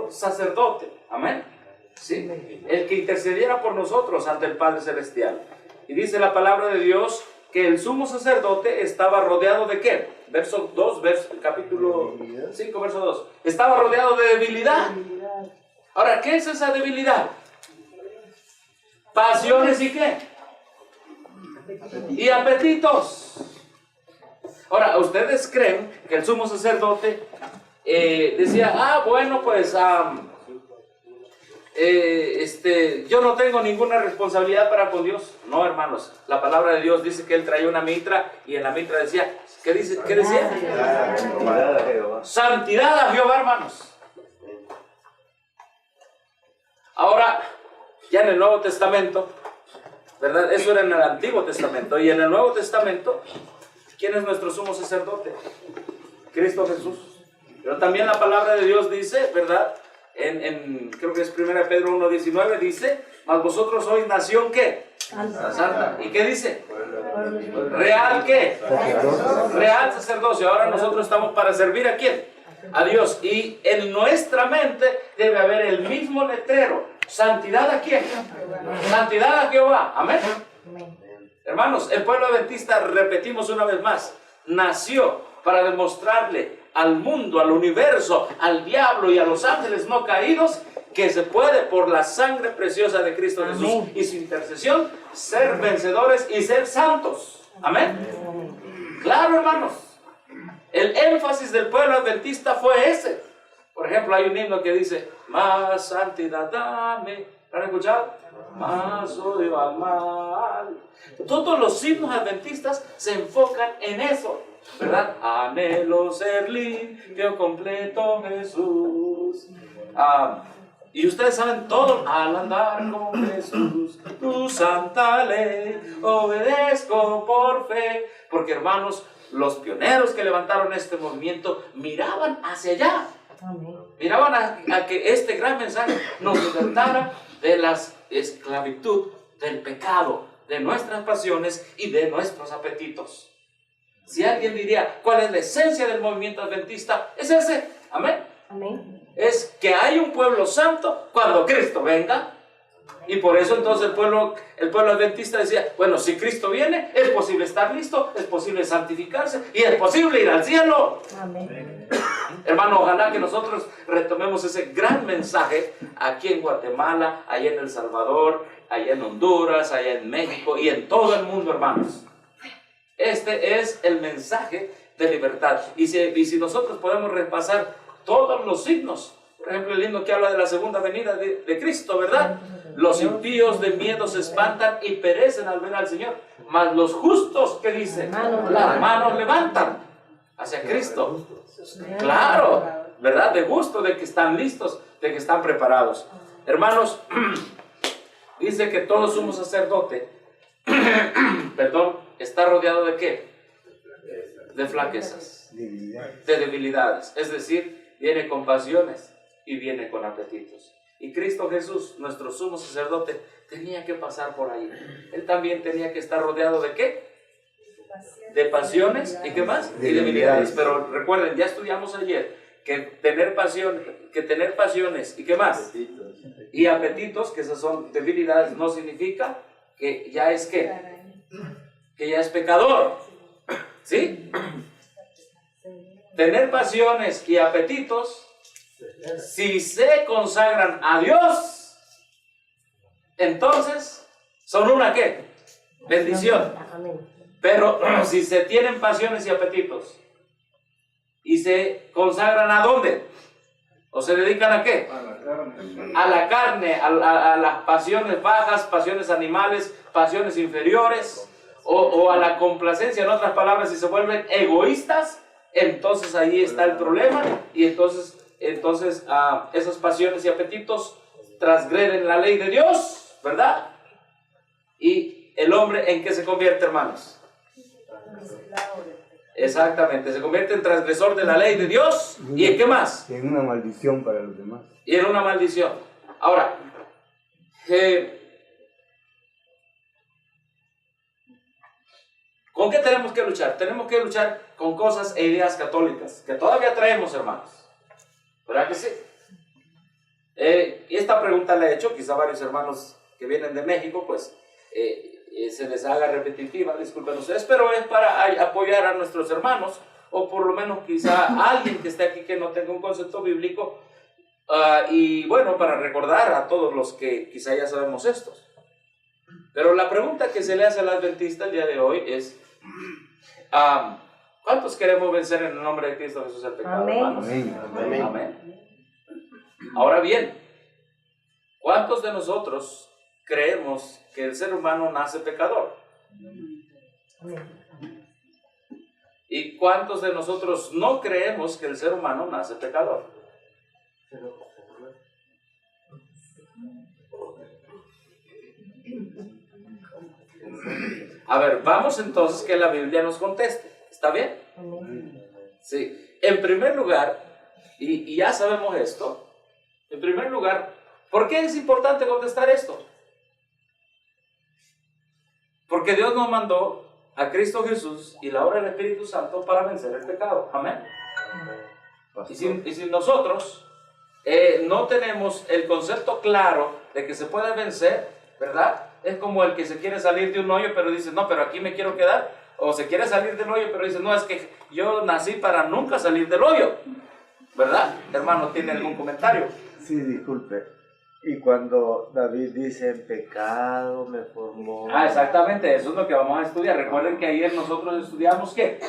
sumo sacerdote, amén, ¿sí? El que intercediera por nosotros ante el Padre Celestial. Y dice la palabra de Dios que el sumo sacerdote estaba rodeado de ¿qué? Verso 2, capítulo 5, verso 2. Estaba rodeado de debilidad. Ahora, ¿qué es esa debilidad? Pasiones y ¿qué? Y apetitos. Ahora, ¿ustedes creen que el sumo sacerdote decía, bueno, pues yo no tengo ninguna responsabilidad para con Dios? No, hermanos, la palabra de Dios dice que él traía una mitra y en la mitra decía, ¿qué decía? Santidad a Jehová, hermanos. Ahora, ya en el Nuevo Testamento, ¿verdad? Eso era en el Antiguo Testamento. Y en el Nuevo Testamento, ¿quién es nuestro sumo sacerdote? Cristo Jesús. Pero también la palabra de Dios dice, ¿verdad? Creo que es 1 Pedro 1:19, dice, mas vosotros sois nación, ¿qué? Santa. ¿Y qué dice? ¿Real qué? Real sacerdocio. Ahora nosotros estamos para servir ¿a quién? A Dios. Y en nuestra mente debe haber el mismo letrero. ¿Santidad a quién? Santidad a Jehová. Amén. Hermanos, el pueblo adventista, repetimos una vez más, nació para demostrarle al mundo, al universo, al diablo y a los ángeles no caídos que se puede por la sangre preciosa de Cristo Jesús y su intercesión ser vencedores y ser santos. Amén. Claro, hermanos. El énfasis del pueblo adventista fue ese. Por ejemplo, hay un himno que dice, más santidad dame. ¿Lo han escuchado? Más odio al mal. Todos los himnos adventistas se enfocan en eso, ¿verdad? Anhelo ser limpio, completo, Jesús. Y ustedes saben todo. Al andar con Jesús, tu santa ley, obedezco por fe. Porque, hermanos, los pioneros que levantaron este movimiento miraban hacia allá. Miraban a que este gran mensaje nos libertara de la esclavitud, del pecado, de nuestras pasiones y de nuestros apetitos. Si alguien diría, ¿cuál es la esencia del movimiento adventista? Es ese, amén. Es que hay un pueblo santo cuando Cristo venga. Y por eso entonces el pueblo adventista decía, bueno, si Cristo viene, es posible estar listo, es posible santificarse y es posible ir al cielo. Amén. Hermano, ojalá que nosotros retomemos ese gran mensaje aquí en Guatemala, allá en El Salvador, allá en Honduras, allá en México y en todo el mundo, hermanos. Este es el mensaje de libertad. Y si nosotros podemos repasar todos los signos, por ejemplo, el himno que habla de la segunda venida de Cristo, ¿verdad? Los impíos de miedo se espantan y perecen al ver al Señor. Mas los justos, ¿qué dicen? Las manos levantan hacia Cristo. Claro, ¿verdad? De gusto, de que están listos, de que están preparados. Hermanos, dice que todo sumo sacerdote, perdón, está rodeado ¿de qué? De flaquezas, de debilidades. Es decir, viene con pasiones y viene con apetitos. Y Cristo Jesús, nuestro sumo sacerdote, tenía que pasar por ahí. Él también tenía que estar rodeado ¿de qué? De pasiones y ¿qué más? Y debilidades. Pero recuerden, ya estudiamos ayer que tener pasiones y ¿qué más? Y apetitos, que esas son debilidades, no significa que ya es ¿qué? Que ya es pecador. ¿Sí? Tener pasiones y apetitos, si se consagran a Dios, entonces son una ¿qué? Bendición. Pero si se tienen pasiones y apetitos y se consagran ¿a dónde? ¿O se dedican a qué? A la carne, a las pasiones bajas, pasiones animales, pasiones inferiores, o a la complacencia, en otras palabras, si se vuelven egoístas, entonces ahí está el problema. Y entonces esas pasiones y apetitos transgreden la ley de Dios, ¿verdad? Y el hombre, ¿en qué se convierte, hermanos? Exactamente, se convierte en transgresor de la ley de Dios. ¿Y en qué más? En una maldición para los demás. Y en una maldición. Ahora, ¿con qué tenemos que luchar? Tenemos que luchar con cosas e ideas católicas que todavía traemos, hermanos. ¿Verdad que sí? Y esta pregunta la he hecho, quizá varios hermanos que vienen de México, pues se les haga repetitiva, disculpen ustedes, pero es para apoyar a nuestros hermanos, o por lo menos quizá alguien que esté aquí que no tenga un concepto bíblico, y bueno, para recordar a todos los que quizá ya sabemos esto. Pero la pregunta que se le hace al adventista el día de hoy es, ¿cuántos queremos vencer en el nombre de Cristo Jesús el pecado, Amén. hermanos? Amén. Amén. Ahora bien, ¿cuántos de nosotros creemos que el ser humano nace pecador? Amén. ¿Y cuántos de nosotros no creemos que el ser humano nace pecador? A ver, vamos entonces que la Biblia nos conteste. ¿Está bien? Amén. Sí. En primer lugar, y ya sabemos esto, en primer lugar, ¿por qué es importante contestar esto? Porque Dios nos mandó a Cristo Jesús y la obra del Espíritu Santo para vencer el pecado. Amén. Y si nosotros no tenemos el concepto claro de que se puede vencer, ¿verdad? Es como el que se quiere salir de un hoyo, pero dice, no, pero aquí me quiero quedar. O se quiere salir del hoyo, pero dice, no, es que yo nací para nunca salir del hoyo. ¿Verdad? Hermano, ¿tiene algún comentario? Sí, disculpe. Y cuando David dice, en pecado me formó. Exactamente, eso es lo que vamos a estudiar. Recuerden que ayer nosotros estudiamos, ¿qué?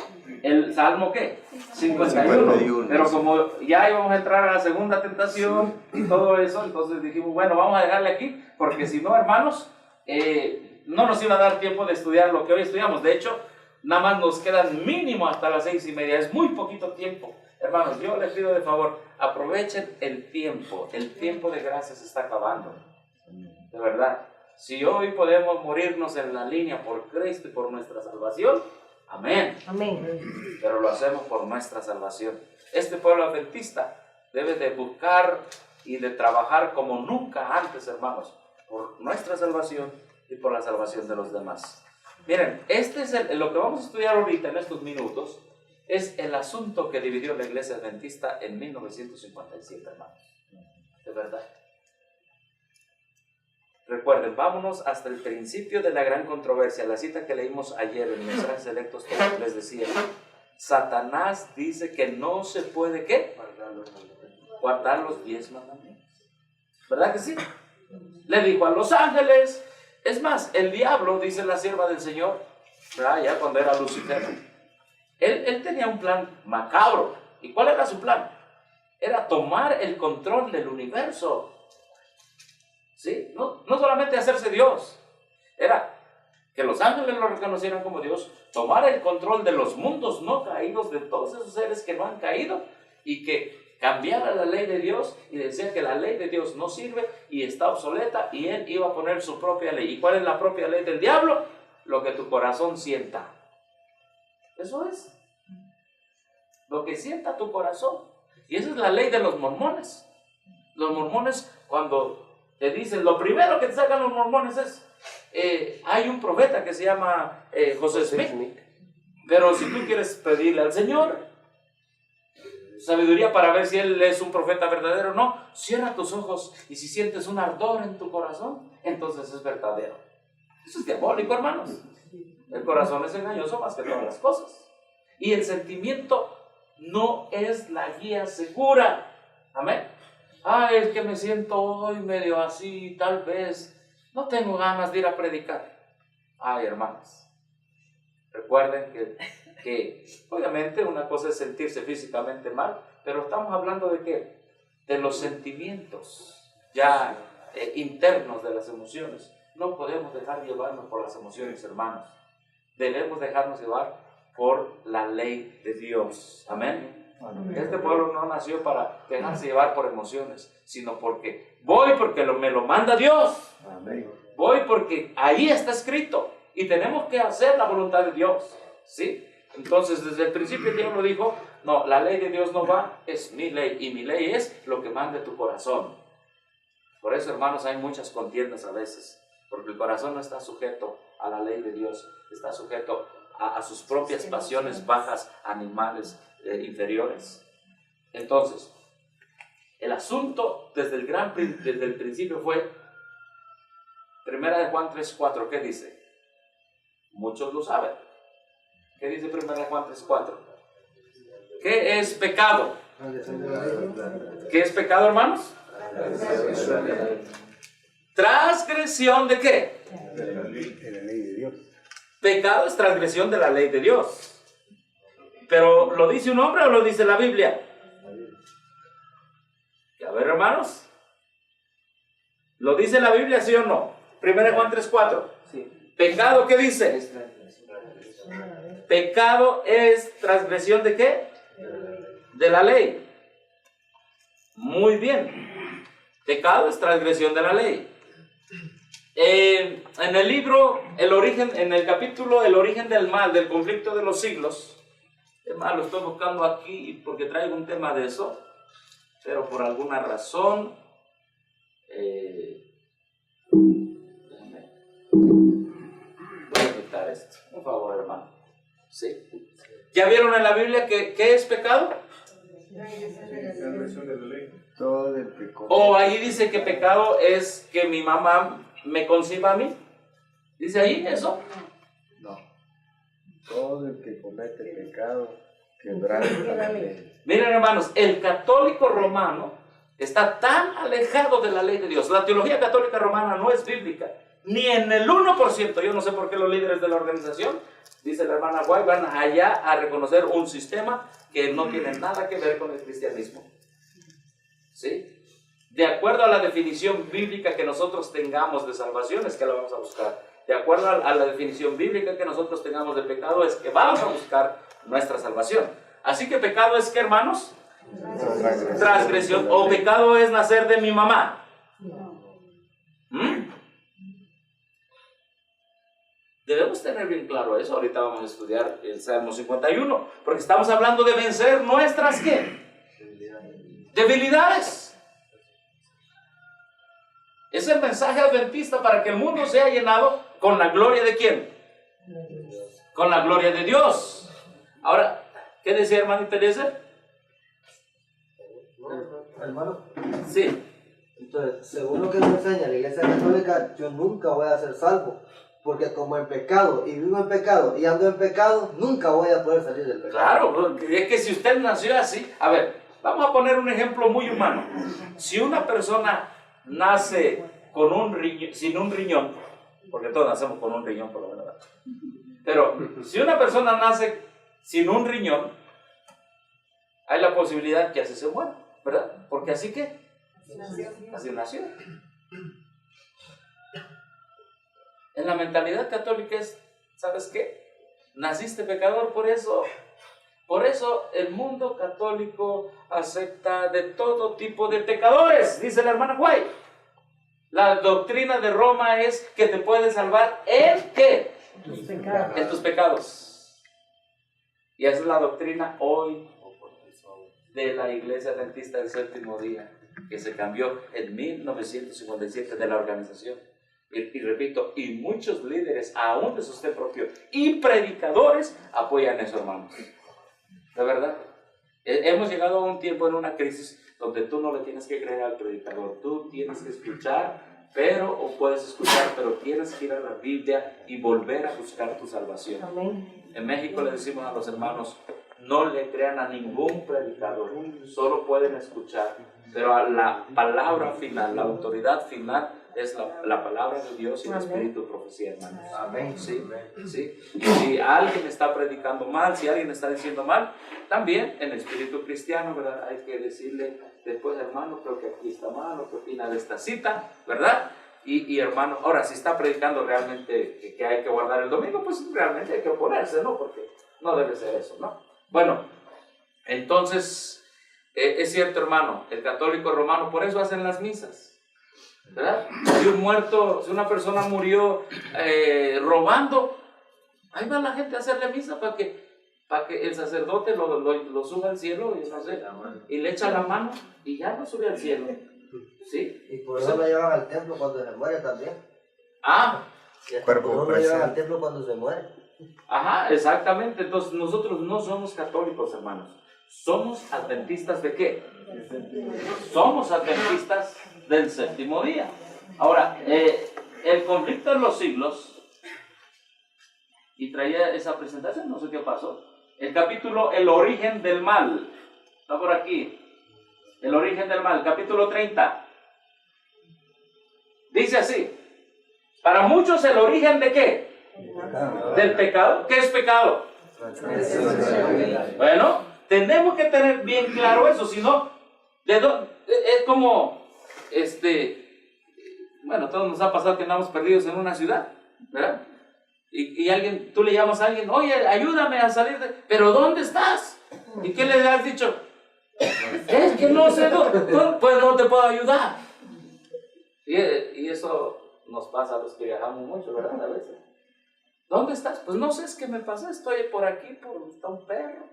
El Salmo, ¿qué? 51. Pero como ya íbamos a entrar a la segunda tentación y todo eso, entonces dijimos, bueno, vamos a dejarle aquí, porque si no, hermanos, no nos iba a dar tiempo de estudiar lo que hoy estudiamos. De hecho, nada más nos quedan mínimo hasta las 6:30. Es muy poquito tiempo. Hermanos, yo les pido de favor, aprovechen el tiempo de gracia se está acabando, de verdad. Si hoy podemos morirnos en la línea por Cristo y por nuestra salvación, amén. Amén. Pero lo hacemos por nuestra salvación. Este pueblo adventista debe de buscar y de trabajar como nunca antes, hermanos, por nuestra salvación y por la salvación de los demás. Miren, este es lo que vamos a estudiar ahorita en estos minutos. Es el asunto que dividió la iglesia adventista en 1957, hermanos. De verdad. Recuerden, vámonos hasta el principio de la gran controversia. La cita que leímos ayer en Mensajes Selectos les decía, Satanás dice que no se puede, ¿qué? Guardar los 10 mandamientos. ¿Verdad que sí? Le dijo a los ángeles. Es más, el diablo, dice la sierva del Señor, ¿verdad? Ya cuando era Lucifer, Él tenía un plan macabro. ¿Y cuál era su plan? Era tomar el control del universo. ¿Sí? No solamente hacerse Dios. Era que los ángeles lo reconocieran como Dios, tomar el control de los mundos no caídos, de todos esos seres que no han caído, y que cambiara la ley de Dios y decía que la ley de Dios no sirve y está obsoleta, y él iba a poner su propia ley. ¿Y cuál es la propia ley del diablo? Lo que tu corazón sienta. Eso es lo que sienta tu corazón. Y esa es la ley de los mormones. Los mormones, cuando te dicen, lo primero que te sacan los mormones es, hay un profeta que se llama José Smith, pero si tú quieres pedirle al Señor sabiduría para ver si él es un profeta verdadero o no, cierra tus ojos, y si sientes un ardor en tu corazón, entonces es verdadero. Eso es diabólico, hermanos. El corazón es engañoso más que todas las cosas, y el sentimiento no es la guía segura. Amén. Es que me siento hoy medio así, tal vez no tengo ganas de ir a predicar. Hermanos, recuerden que obviamente una cosa es sentirse físicamente mal, pero estamos hablando de ¿qué? De los sentimientos ya internos de las emociones. No podemos dejar llevarnos por las emociones, hermanos. Debemos dejarnos llevar por la ley de Dios. Amén. Este pueblo no nació para dejarse llevar por emociones, sino porque voy porque me lo manda Dios. Amén. Voy porque ahí está escrito y tenemos que hacer la voluntad de Dios. ¿Sí? Entonces, desde el principio el diablo dijo, no, la ley de Dios no va, es mi ley, y mi ley es lo que mande tu corazón. Por eso, hermanos, hay muchas contiendas a veces, porque el corazón no está sujeto a la ley de Dios, está sujeto a sus propias pasiones bajas, animales, inferiores. Entonces, El asunto desde el principio fue, 1 de Juan 3:4, ¿qué dice? Muchos lo saben. ¿Qué dice 1 de Juan 3:4? ¿Qué es pecado? ¿Qué es pecado, hermanos? ¿Transgresión de qué? De la ley de Dios. Pecado es transgresión de la ley de Dios. ¿Pero lo dice un hombre o lo dice la Biblia? A ver, hermanos. ¿Lo dice la Biblia, sí o no? 1 Juan 3:4. Sí. ¿Pecado qué dice? Pecado es transgresión de qué? De la ley. Muy bien. Pecado es transgresión de la ley. En el libro, en el capítulo El origen del mal, del conflicto de los siglos, es más, lo estoy buscando aquí porque traigo un tema de eso, pero por alguna razón, voy a quitar esto, por favor, hermano. ¿Sí? ¿Ya vieron en la Biblia qué es pecado? Todo el pecado. O ahí dice que pecado es que mi mamá me conciba a mí. ¿Dice ahí eso? No. Todo el que comete pecado quebranta la ley. Miren, hermanos, el católico romano está tan alejado de la ley de Dios. La teología católica romana no es bíblica, ni en el 1%. Yo no sé por qué los líderes de la organización, dice la hermana White, van allá a reconocer un sistema que no tiene nada que ver con el cristianismo. ¿Sí? De acuerdo a la definición bíblica que nosotros tengamos de salvación, es que la vamos a buscar. De acuerdo a la definición bíblica que nosotros tengamos de pecado, es que vamos a buscar nuestra salvación. Así que pecado es, ¿qué, hermanos? Transgresión. ¿O pecado es nacer de mi mamá? Debemos tener bien claro eso. Ahorita vamos a estudiar el Salmo 51, porque estamos hablando de vencer nuestras, ¿qué? Debilidades. Es el mensaje adventista para que el mundo sea llenado con la gloria de ¿quién? Con la gloria de Dios. Ahora, ¿qué decía hermanita Eliezer? Hermano, Sí. entonces, según lo que nos enseña la Iglesia Católica, yo nunca voy a ser salvo. Porque como en pecado, y vivo en pecado, y ando en pecado, nunca voy a poder salir del pecado. Claro, es que si usted nació así, a ver, vamos a poner un ejemplo muy humano. Si una persona nace con sin un riñón, porque todos nacemos con un riñón por lo menos, pero si una persona nace sin un riñón, hay la posibilidad que así se muera, ¿verdad? Porque así que, así nació. En la mentalidad católica es, ¿sabes qué? Naciste pecador, por eso el mundo católico acepta de todo tipo de pecadores, dice la hermana White. La doctrina de Roma es que te puede salvar en ¿qué? En tus pecados. Y esa es la doctrina hoy de la Iglesia Adventista del Séptimo Día, que se cambió en 1957 de la organización. Y repito, y muchos líderes, aún de usted propio, y predicadores, apoyan eso, hermanos. De verdad. Hemos llegado a un tiempo en una crisis donde tú no le tienes que creer al predicador, tú tienes que escuchar, o puedes escuchar, pero tienes que ir a la Biblia y volver a buscar tu salvación. Amén. En México le decimos a los hermanos, no le crean a ningún predicador, solo pueden escuchar, pero a la palabra final, la autoridad final, es la palabra de Dios y el Espíritu de profecía, hermanos. Amén. Sí, sí. Y si alguien está predicando mal, si alguien está diciendo mal, también en el espíritu cristiano, ¿verdad? Hay que decirle después, hermano, creo que aquí está mal, ¿qué opina de esta cita? ¿Verdad? Y hermano, ahora, si está predicando realmente que hay que guardar el domingo, pues realmente hay que oponerse, ¿no? Porque no debe ser eso, ¿no? Bueno, entonces, es cierto, hermano, el católico romano, por eso hacen las misas. ¿Verdad? Si una persona murió robando, ahí va la gente a hacerle misa para que el sacerdote lo suba al cielo y, no sé, y le echa la mano y ya lo sube al cielo. ¿Sí? Y por eso lo llevan al templo cuando se muere también. Ah, por eso lo llevan al templo cuando se muere. Ajá, exactamente. Entonces nosotros no somos católicos, hermanos. ¿Somos adventistas de qué? Somos adventistas del séptimo día. Ahora, el conflicto de los siglos, y traía esa presentación, no sé qué pasó. El capítulo, el origen del mal, está por aquí. El origen del mal, capítulo 30. Dice así: para muchos el origen de qué? Del pecado. ¿Qué es pecado? Bueno, tenemos que tener bien claro eso, si no, es como, bueno, todos nos ha pasado que andamos perdidos en una ciudad, ¿verdad? Y alguien, tú le llamas a alguien, oye, ayúdame a salir de... ¿Pero dónde estás? ¿Y qué le has dicho? Es que no sé dónde, pues no te puedo ayudar. Y eso nos pasa a los que viajamos mucho, ¿verdad? A veces. ¿Dónde estás? Pues no sé, es que me pasé, estoy por aquí, está un perro.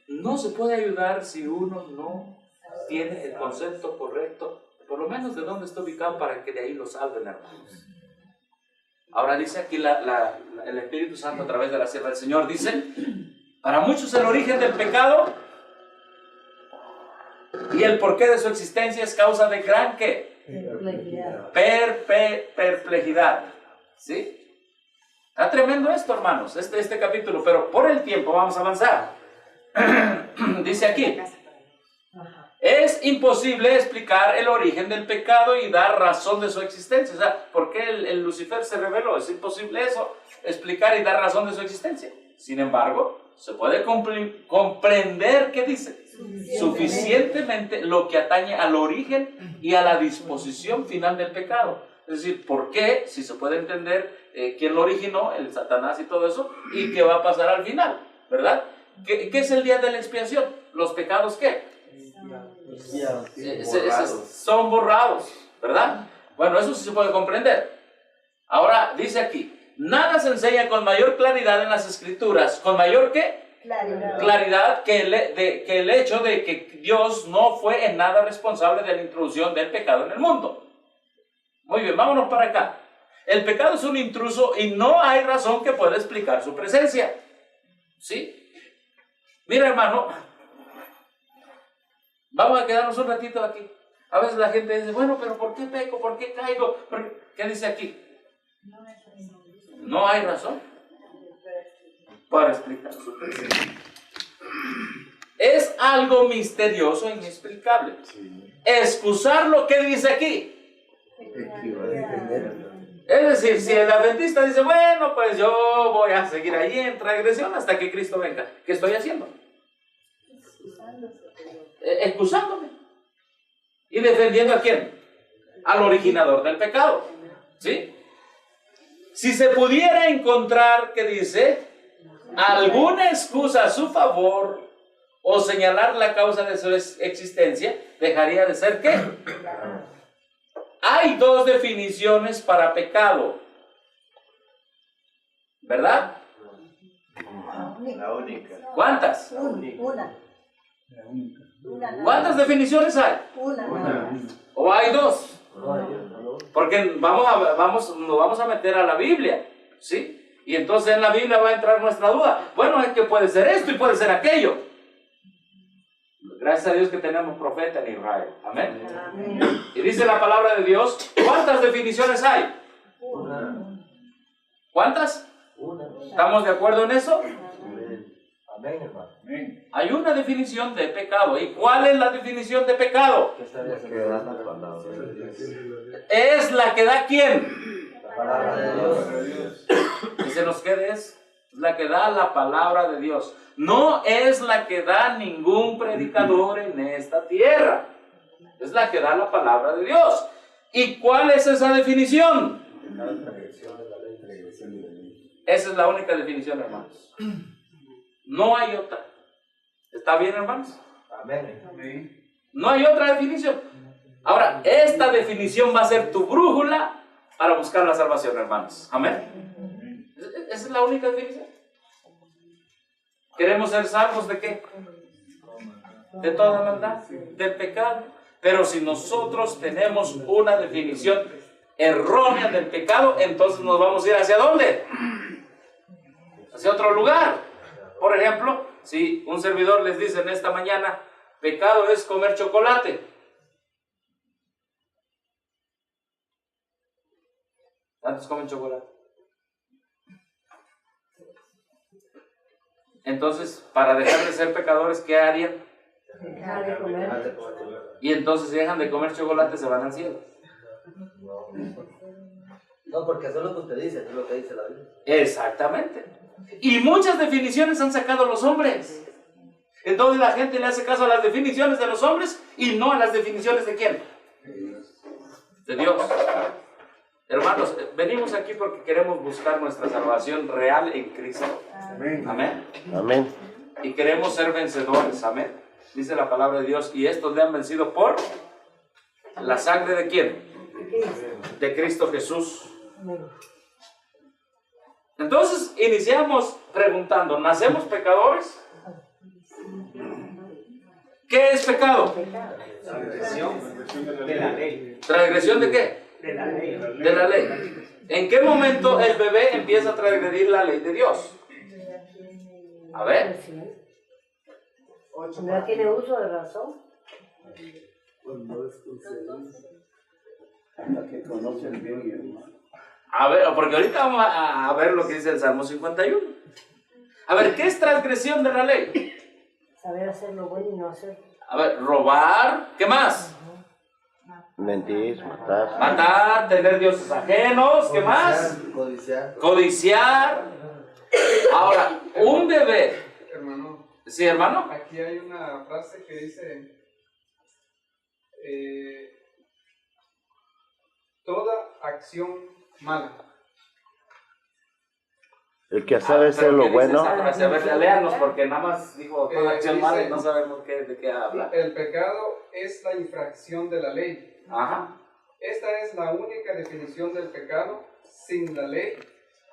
No se puede ayudar si uno no tiene el concepto correcto, por lo menos de dónde está ubicado, para que de ahí lo salven, hermanos. Ahora dice aquí el Espíritu Santo a través de la sierva del Señor, dice: para muchos el origen del pecado y el porqué de su existencia es causa de gran ¿qué? Perplejidad. ¿Sí? Está tremendo esto, hermanos, este capítulo, pero por el tiempo vamos a avanzar. Dice aquí: es imposible explicar el origen del pecado y dar razón de su existencia. O sea, ¿por qué el Lucifer se rebeló? Es imposible eso, explicar y dar razón de su existencia. Sin embargo, se puede comprender, ¿qué dice? Suficientemente lo que atañe al origen y a la disposición final del pecado. Es decir, ¿por qué? Si se puede entender quién lo originó, el Satanás y todo eso, y qué va a pasar al final, ¿verdad? ¿Qué es el día de la expiación? ¿Los pecados qué? Son borrados, ¿verdad? Bueno, eso sí se puede comprender. Ahora, dice aquí: nada se enseña con mayor claridad en las Escrituras. ¿Con mayor qué? Claridad que el hecho de que Dios no fue en nada responsable de la introducción del pecado en el mundo. Muy bien, vámonos para acá. El pecado es un intruso y no hay razón que pueda explicar su presencia. ¿Sí? Mira, hermano, vamos a quedarnos un ratito aquí. A veces la gente dice, bueno, pero ¿por qué peco? ¿Por qué caigo? ¿Qué dice aquí? No hay razón para explicar su presencia. Es algo misterioso e inexplicable. Excusar lo que dice aquí. Es decir, si el adventista dice, bueno, pues yo voy a seguir ahí en transgresión hasta que Cristo venga, ¿qué estoy haciendo? Excusándome. ¿Y defendiendo a quién? Al originador del pecado. ¿Sí? Si se pudiera encontrar, ¿qué dice? Alguna excusa a su favor o señalar la causa de su existencia, dejaría de ser ¿qué? Hay dos definiciones para pecado, ¿verdad? La única. ¿Cuántas? Una. ¿Cuántas definiciones hay? Una. ¿O hay dos? Porque nos vamos a meter a la Biblia, ¿sí? Y entonces en la Biblia va a entrar nuestra duda. Bueno, es que puede ser esto y puede ser aquello. Gracias a Dios que tenemos profeta en Israel. Amén. Amén. Y dice la palabra de Dios, ¿cuántas definiciones hay? Una. ¿Cuántas? Una. ¿Estamos de acuerdo en eso? Amén, hermano. Hay una definición de pecado. ¿Y cuál es la definición de pecado? ¿Qué está Que diciendo? da la palabra de Dios. Es la que da ¿quién? La palabra de Dios. Que se nos quede es la que da la palabra de Dios. No es la que da ningún predicador en esta tierra. Es la que da la palabra de Dios. ¿Y cuál es esa definición? Esa es la única definición, hermanos. No hay otra. ¿Está bien, hermanos? Amén. No hay otra definición. Ahora, esta definición va a ser tu brújula para buscar la salvación, hermanos. Amén. Esa es la única definición. ¿Queremos ser salvos de qué? De toda maldad, del pecado. Pero si nosotros tenemos una definición errónea del pecado, entonces nos vamos a ir ¿hacia dónde? Hacia otro lugar. Por ejemplo, si un servidor les dice en esta mañana, pecado es comer chocolate. ¿Cuántos comen chocolate? Entonces, para dejar de ser pecadores, ¿qué harían? Dejar de comer. Y entonces, si dejan de comer chocolate, se van al cielo. No, porque eso es lo que usted dice, eso es lo que dice la Biblia. Exactamente. Y muchas definiciones han sacado los hombres. Entonces la gente le hace caso a las definiciones de los hombres y no a las definiciones de quién. De Dios. Hermanos, venimos aquí porque queremos buscar nuestra salvación real en Cristo. Amén. Amén. Y queremos ser vencedores. Amén. Dice la palabra de Dios. Y estos le han vencido por la sangre de quién. De Cristo Jesús. Entonces iniciamos preguntando, ¿nacemos pecadores? ¿Qué es pecado? Transgresión de la ley. ¿Transgresión de qué? De la ley. De la ley. ¿En qué momento el bebé empieza a transgredir la ley de Dios? A ver. No tiene uso de razón. La que conoce el bien y el mal. A ver, porque ahorita vamos a ver lo que dice el Salmo 51. A ver, ¿qué es transgresión de la ley? Saber hacer lo bueno y no hacer. A ver, robar, ¿qué más? Mentir, matar. Matar, tener dioses ajenos, ¿qué más? Codiciar. Codiciar. Ahora, un bebé. Hermano, ¿Sí, hermano? aquí hay una frase que dice, toda acción mala. El que sabe hacer ¿Pero lo qué dice bueno. esa frase? A ver, léanos, porque nada más dijo toda acción dice- mala y no sabemos de qué habla. El pecado es la infracción de la ley. Ajá. Esta es la única definición del pecado. Sin la ley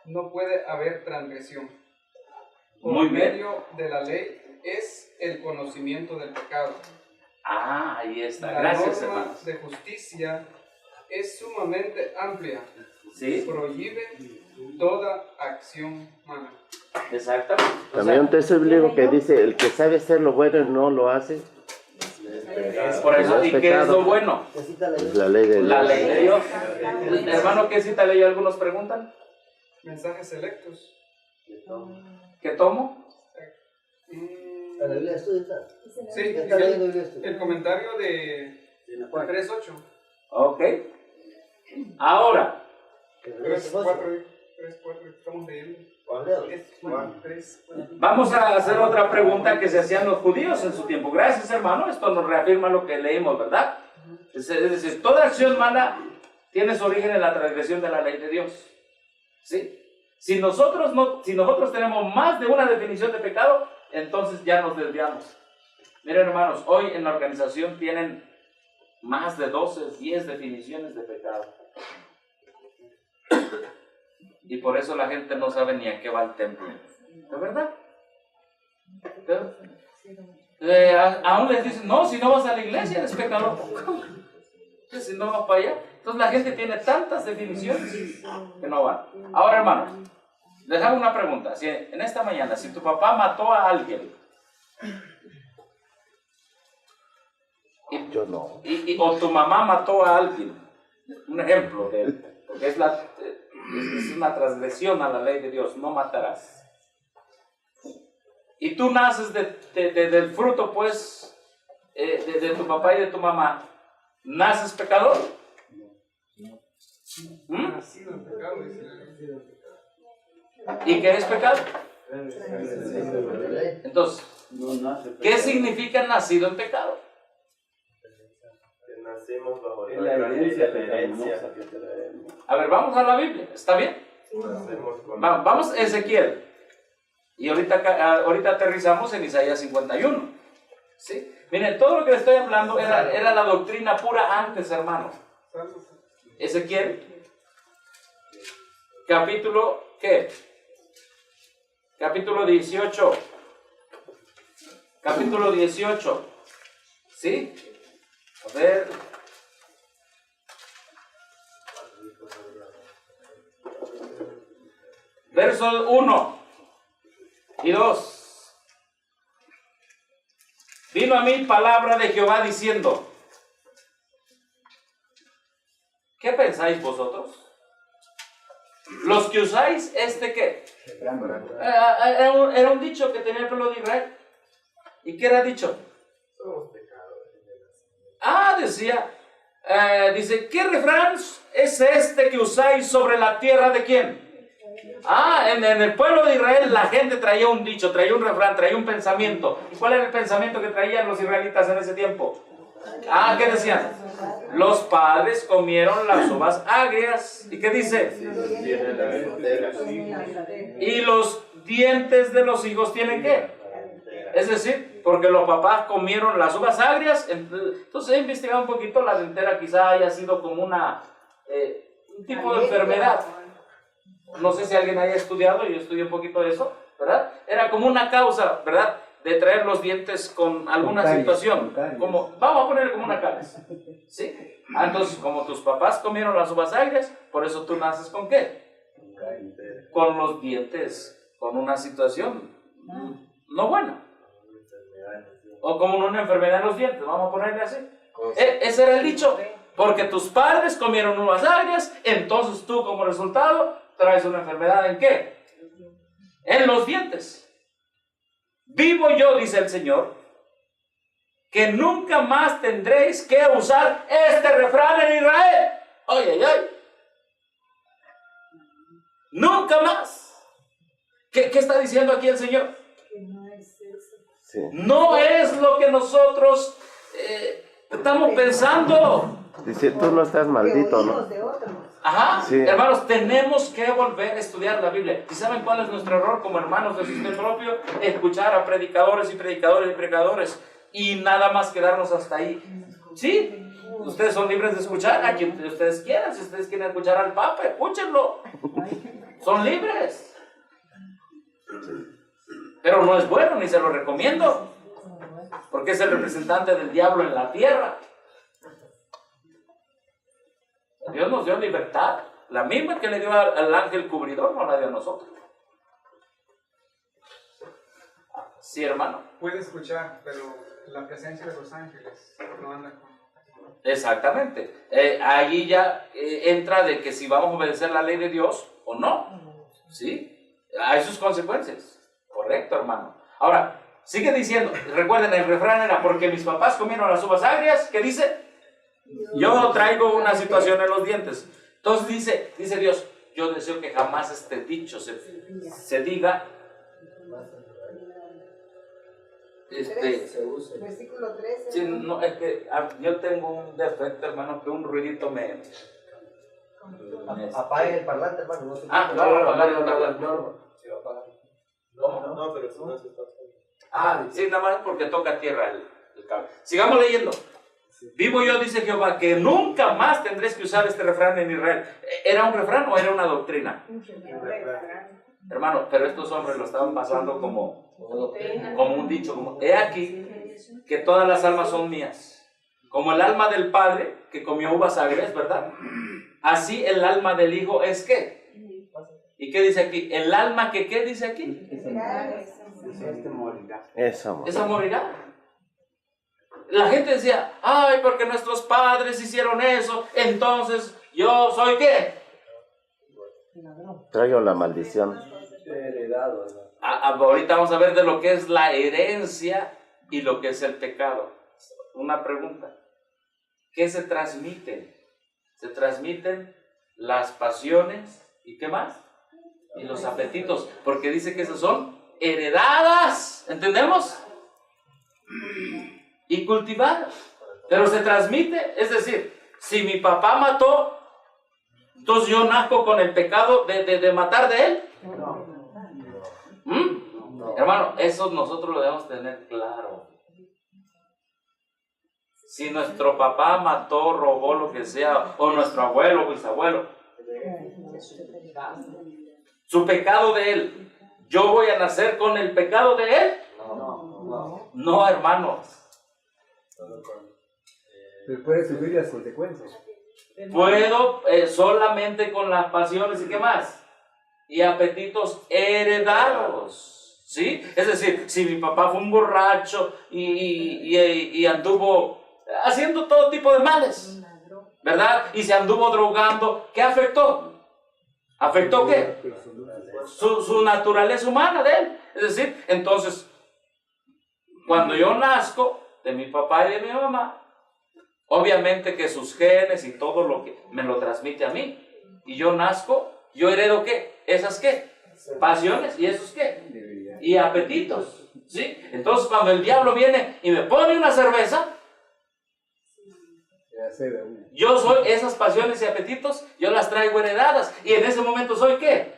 no puede haber transgresión. Por Muy bien. medio de la ley es el conocimiento del pecado. Ah, ahí está. La Gracias, norma hermanos. de justicia es sumamente amplia. Sí, Prohíbe toda acción mala. exactamente. O También un sea, texto bíblico que dice, el que sabe hacer lo bueno y no lo hace, por eso, ¿y qué es pecado. lo bueno? ¿Qué cita la es Biblia? la ley de Dios. La ley de Dios. Hermano, ¿qué cita ley? Algunos preguntan. Mensajes selectos. ¿Qué tomo? Mm, ¿En la Biblia estudia está? Sí, ¿Ya está leyendo el, Biblia estudia? el comentario de 3.8. Ok. Ahora, 3.4, estamos leyendo. ¿Cuál leo? 3.4. vamos a hacer otra pregunta que se hacían los judíos en su tiempo. Gracias, hermano. Esto nos reafirma lo que leímos, ¿verdad? Es decir, toda acción mala tiene su origen en la transgresión de la ley de Dios. ¿Sí? Si nosotros tenemos más de una definición de pecado, entonces ya nos desviamos. Miren, hermanos, hoy en la organización tienen más de 12, 10 definiciones de pecado. Y por eso la gente no sabe ni a qué va el templo. ¿De verdad? Aún les dicen, no, si no vas a la iglesia eres pecador. Entonces, si no vas para allá. Entonces la gente tiene tantas definiciones que no van. Ahora, hermanos, les hago una pregunta. Si en esta mañana, si tu papá mató a alguien, Yo no. o tu mamá mató a alguien, un ejemplo de él, porque es una transgresión a la ley de Dios, no matarás. Y tú naces del fruto, pues, de tu papá y de tu mamá, ¿naces pecador? ¿Mm? Nacido en pecado, dice la ley. ¿Y qué es pecado? ¿Ley? Entonces, No nace. ¿qué significa nacido en pecado? Que nacimos bajo Es la la gran herencia herencia. pecaminosa que traemos. A ver, vamos a la Biblia, ¿está bien? Nacemos con Vamos a Ezequiel. Y ahorita aterrizamos en Isaías 51. ¿Sí? Miren, todo lo que les estoy hablando era la doctrina pura antes, hermano. Salmos. Ezequiel, capítulo, ¿qué? Capítulo 18. Capítulo 18. ¿Sí? A ver. Versos 1 y 2. vino a mí palabra de Jehová diciendo, ¿qué pensáis vosotros? Los que usáis ¿qué? Era un dicho que tenía el pueblo de Israel. ¿Y qué era dicho? Decía, dice, ¿qué refrán es este que usáis sobre la tierra de quién? En el pueblo de Israel la gente traía un dicho, traía un refrán, traía un pensamiento. ¿Y cuál era el pensamiento que traían los israelitas en ese tiempo? ¿Qué decían? Los padres comieron las uvas agrias. ¿Y qué dice? Y los dientes de los hijos tienen ¿qué? Es decir, porque los papás comieron las uvas agrias. Entonces he investigado un poquito, la dentera quizá haya sido como un tipo de enfermedad. No sé si alguien haya estudiado, yo estudié un poquito de eso, ¿verdad? Era como una causa, ¿verdad? De traer los dientes con alguna situación. Como, vamos a ponerle como una caries. ¿Sí? Entonces, como tus papás comieron las uvas agrias, por eso tú naces ¿con qué? Con los dientes, con una situación no buena. O como una enfermedad en los dientes, vamos a ponerle así. Ese era el dicho. Porque tus padres comieron uvas agrias, entonces tú como resultado traes una enfermedad ¿en qué? En los dientes. Vivo yo, dice el Señor, que nunca más tendréis que usar este refrán en Israel. Oye. Nunca más. ¿Qué está diciendo aquí el Señor? Que no es eso. Sí. No es lo que nosotros estamos pensando. Dice, tú no estás maldito, ¿no? De otros. Ajá, Sí. Hermanos, tenemos que volver a estudiar la Biblia. ¿Y saben cuál es nuestro error como hermanos de sistema propio? Escuchar a predicadores y predicadores y nada más quedarnos hasta ahí. ¿Sí? Ustedes son libres de escuchar a quien ustedes quieran. Si ustedes quieren escuchar al Papa, escúchenlo. Son libres. Pero no es bueno, ni se lo recomiendo. Porque es el representante del diablo en la tierra. Dios nos dio libertad, la misma que le dio al ángel cubridor, no la dio a nosotros. Sí, hermano. Puede escuchar, pero la presencia de los ángeles no anda con... Exactamente. Ahí ya entra de que si vamos a obedecer la ley de Dios o no. ¿Sí? Hay sus consecuencias. Correcto, hermano. Ahora, sigue diciendo, recuerden, el refrán era porque mis papás comieron las uvas agrias, ¿qué dice? Yo traigo una situación en los dientes. Entonces dice Dios, yo deseo que jamás este dicho se diga. Versículo 13. Sí, no, es que yo tengo un defecto, hermano, que un ruidito me... Apague el parlante, hermano. No se No, pero eso no se está. Sí, nada más porque toca tierra el cable. Sigamos leyendo. Vivo yo, dice Jehová, que nunca más tendréis que usar este refrán en Israel. ¿Era un refrán o era una doctrina? Hermano, pero estos hombres lo estaban pasando como un dicho, como, he aquí que todas las almas son mías. Como el alma del padre que comió uvas agrias, ¿verdad? Así el alma del hijo es ¿qué? ¿Y qué dice aquí? El alma que ¿qué dice aquí? Esa morirá. La gente decía, ay, porque nuestros padres hicieron eso, entonces yo soy ¿qué? Traigo la maldición. Heredado, ¿no? Ahorita vamos a ver de lo que es la herencia y lo que es el pecado. Una pregunta. ¿Qué se transmite? Se transmiten las pasiones y ¿qué más? Y los apetitos, porque dice que esas son heredadas, ¿entendemos? Y cultivadas, pero se transmite, es decir, si mi papá mató, entonces yo nazco con el pecado de matar de él. Hermano, eso nosotros lo debemos tener claro. Si nuestro papá mató, robó, lo que sea, o nuestro abuelo, bisabuelo, su pecado de él, ¿yo voy a nacer con el pecado de él? No, hermanos. Pero puede sufrir las consecuencias. Puedo solamente con las pasiones y qué más, y apetitos heredados. ¿Sí? Es decir, si mi papá fue un borracho y anduvo haciendo todo tipo de males, ¿verdad? Y se anduvo drogando, ¿qué afectó? ¿Afectó qué? Su naturaleza humana de él. Es decir, entonces, cuando yo nazco de mi papá y de mi mamá, obviamente que sus genes y todo lo que me lo transmite a mí, y yo nazco, yo heredo ¿qué? ¿Esas qué? Pasiones, ¿y esos qué? Y apetitos, ¿sí? Entonces cuando el diablo viene y me pone una cerveza, yo soy esas pasiones y apetitos, yo las traigo heredadas, y en ese momento soy ¿qué?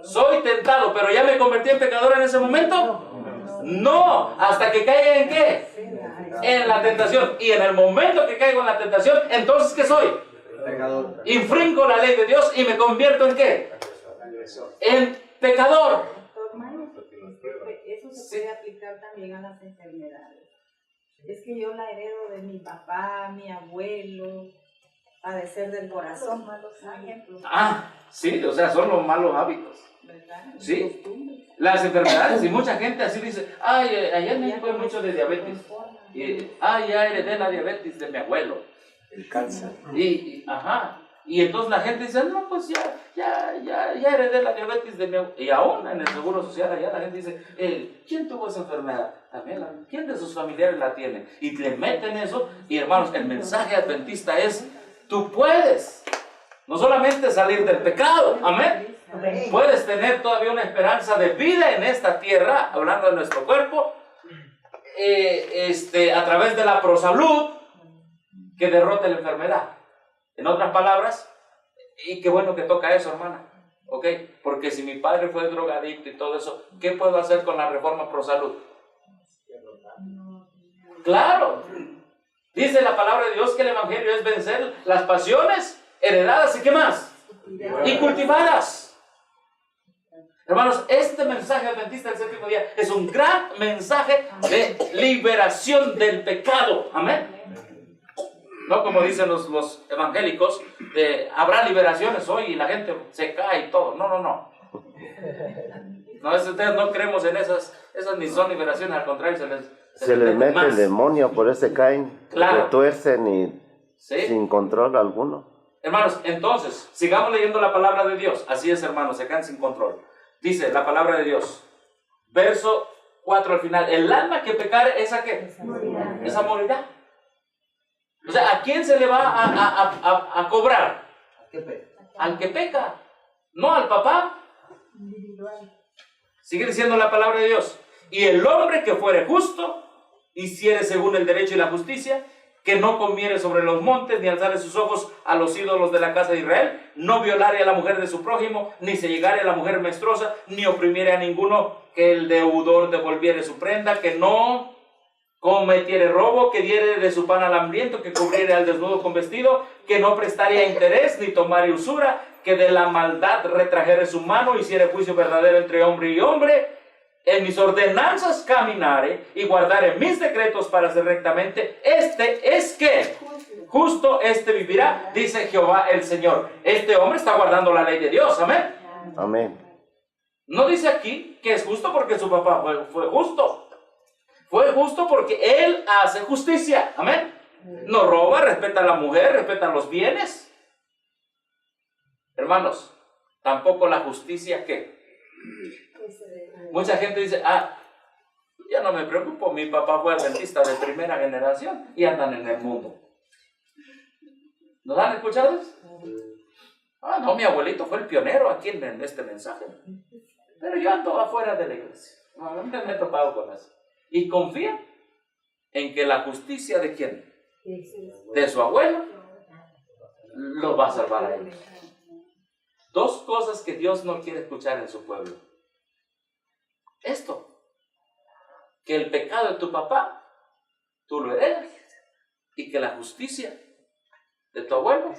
Soy tentado, pero ya me convertí en pecador en ese momento. No, hasta que caiga en ¿qué? En la tentación. Y en el momento que caigo en la tentación, entonces ¿qué soy? Pecador. Infringo la ley de Dios y me convierto en ¿qué? En pecador. Eso se puede aplicar también a las enfermedades. Es que yo la heredo de mi papá, mi abuelo, padecer del corazón, malos ejemplos. Ah, sí, o sea, son los malos hábitos. ¿Verdad? Sí. Las enfermedades, y mucha gente así dice, ay, allá en México hay mucho de diabetes. Y, ay, ya heredé la diabetes de mi abuelo. El cáncer. Ajá. Y entonces la gente dice, no, pues ya heredé la diabetes de mi abuelo. Y aún en el Seguro Social, allá la gente dice, ¿quién tuvo esa enfermedad? También ¿quién de sus familiares la tiene? Y le meten eso. Y hermanos, el mensaje adventista es, tú puedes no solamente salir del pecado, amén. Puedes tener todavía una esperanza de vida en esta tierra, hablando de nuestro cuerpo, a través de la prosalud que derrote la enfermedad. En otras palabras, y qué bueno que toca eso, hermana, ¿ok? Porque si mi padre fue drogadicto y todo eso, ¿qué puedo hacer con la reforma prosalud? Claro, dice la palabra de Dios que el evangelio es vencer las pasiones heredadas y ¿qué más? Y cultivadas. Hermanos, este mensaje adventista del séptimo día es un gran mensaje de liberación del pecado. Amén. No como dicen los evangélicos, habrá liberaciones hoy y la gente se cae y todo. No. No, ustedes no creemos en esas ni son liberaciones, al contrario, se les mete más el demonio, por eso se caen, claro. Se tuercen y ¿sí? Sin control alguno. Hermanos, entonces, sigamos leyendo la palabra de Dios. Así es, hermanos, se caen sin control. Dice la palabra de Dios, verso 4 al final, el alma que pecare, ¿esa qué? Esa morirá. O sea, ¿a quién se le va a cobrar? Al que peca, no al papá. Sigue diciendo la palabra de Dios. Y el hombre que fuere justo, hiciere según el derecho y la justicia, que no comiere sobre los montes, ni alzare sus ojos a los ídolos de la casa de Israel, no violare a la mujer de su prójimo, ni se llegare a la mujer menstruosa, ni oprimiere a ninguno, que el deudor devolviere su prenda, que no cometiere robo, que diere de su pan al hambriento, que cubriere al desnudo con vestido, que no prestare a interés, ni tomare usura, que de la maldad retrajere su mano, hiciere juicio verdadero entre hombre y hombre, en mis ordenanzas caminare y guardare mis decretos para hacer rectamente, este es que justo este vivirá, dice Jehová el Señor. Este hombre está guardando la ley de Dios, amén. Amén. No dice aquí que es justo porque su papá fue justo. Fue justo porque él hace justicia, amén. No roba, respeta a la mujer, respeta los bienes. Hermanos, tampoco la justicia ¿qué? Mucha gente dice, ya no me preocupo, mi papá fue adventista de primera generación y andan en el mundo. ¿Nos han escuchado? No, mi abuelito fue el pionero aquí en este mensaje. Pero yo ando afuera de la iglesia. No me he topado con eso. Y confía en que la justicia de quién? De su abuelo los va a salvar a ellos. Dos cosas que Dios no quiere escuchar en su pueblo. Esto, que el pecado de tu papá, tú lo heredas, y que la justicia de tu abuelo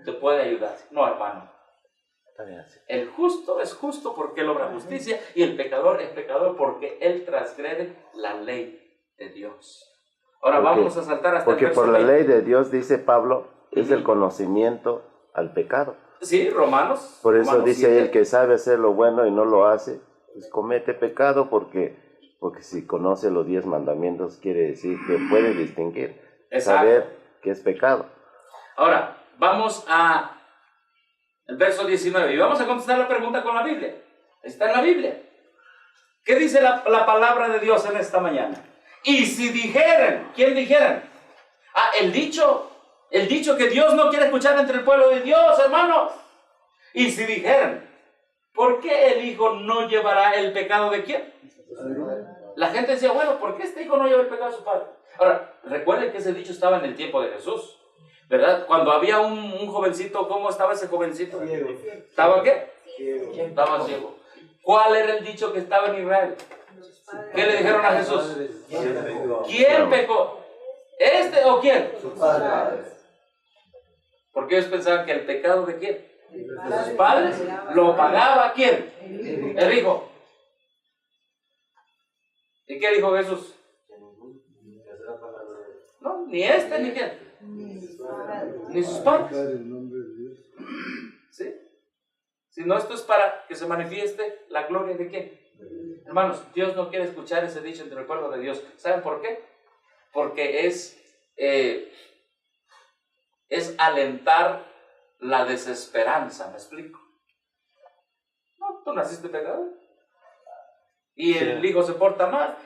te puede ayudar. No, hermano. El justo es justo porque él obra justicia, y el pecador es pecador porque él transgrede la ley de Dios. Ahora vamos a saltar hasta porque el verso por la 20. ley de Dios, dice Pablo, es el conocimiento al pecado. Sí, Romanos. Por eso Romanos dice 7. el que sabe hacer lo bueno y no lo hace, pues comete pecado porque si conoce los 10 mandamientos quiere decir que puede distinguir, Exacto. saber que es pecado. Ahora, vamos a el verso 19 y vamos a contestar la pregunta con la Biblia. Está en la Biblia. ¿Qué dice la palabra de Dios en esta mañana? Y si dijeren, ¿quién dijeren? El dicho que Dios no quiere escuchar entre el pueblo de Dios, hermanos. Y si dijeren, ¿por qué el hijo no llevará el pecado de quién? La gente decía, bueno, ¿por qué este hijo no lleva el pecado de su padre? Ahora, recuerden que ese dicho estaba en el tiempo de Jesús, ¿verdad? Cuando había un jovencito, ¿cómo estaba ese jovencito? ¿Estaba qué? Estaba ciego. ¿Cuál era el dicho que estaba en Israel? ¿Qué le dijeron a Jesús? ¿Quién pecó? ¿Este o quién? Porque ellos pensaban que el pecado de quién? De sus padres lo pagaba ¿quién? El hijo. ¿Y qué dijo Jesús? No, ni este ni quién. Ni sus padres. ¿Sí? Si no, esto es para que se manifieste la gloria de quién. Hermanos, Dios no quiere escuchar ese dicho entre el pueblo de Dios. ¿Saben por qué? Porque es alentar la desesperanza, ¿me explico? No, tú naciste pecador. Y el hijo se porta mal.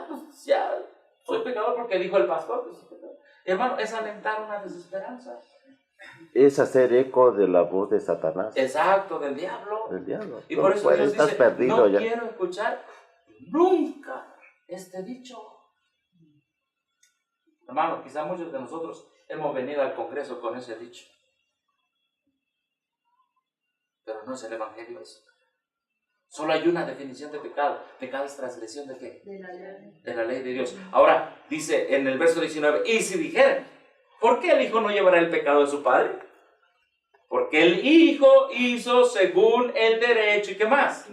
Pues ya soy pecador porque dijo el pastor. Hermano, es alentar una desesperanza. Es hacer eco de la voz de Satanás. Exacto, del diablo. Del diablo. Y por eso Dios estás dice, perdido no ya. quiero escuchar nunca este dicho. Hermano, quizá muchos de nosotros hemos venido al Congreso con ese dicho. Pero no es el Evangelio eso. Solo hay una definición de pecado. Pecado es transgresión ¿de qué? De la ley de Dios. Ahora, dice en el verso 19, y si dijeren, ¿por qué el hijo no llevará el pecado de su padre? Porque el hijo hizo según el derecho, ¿y qué más?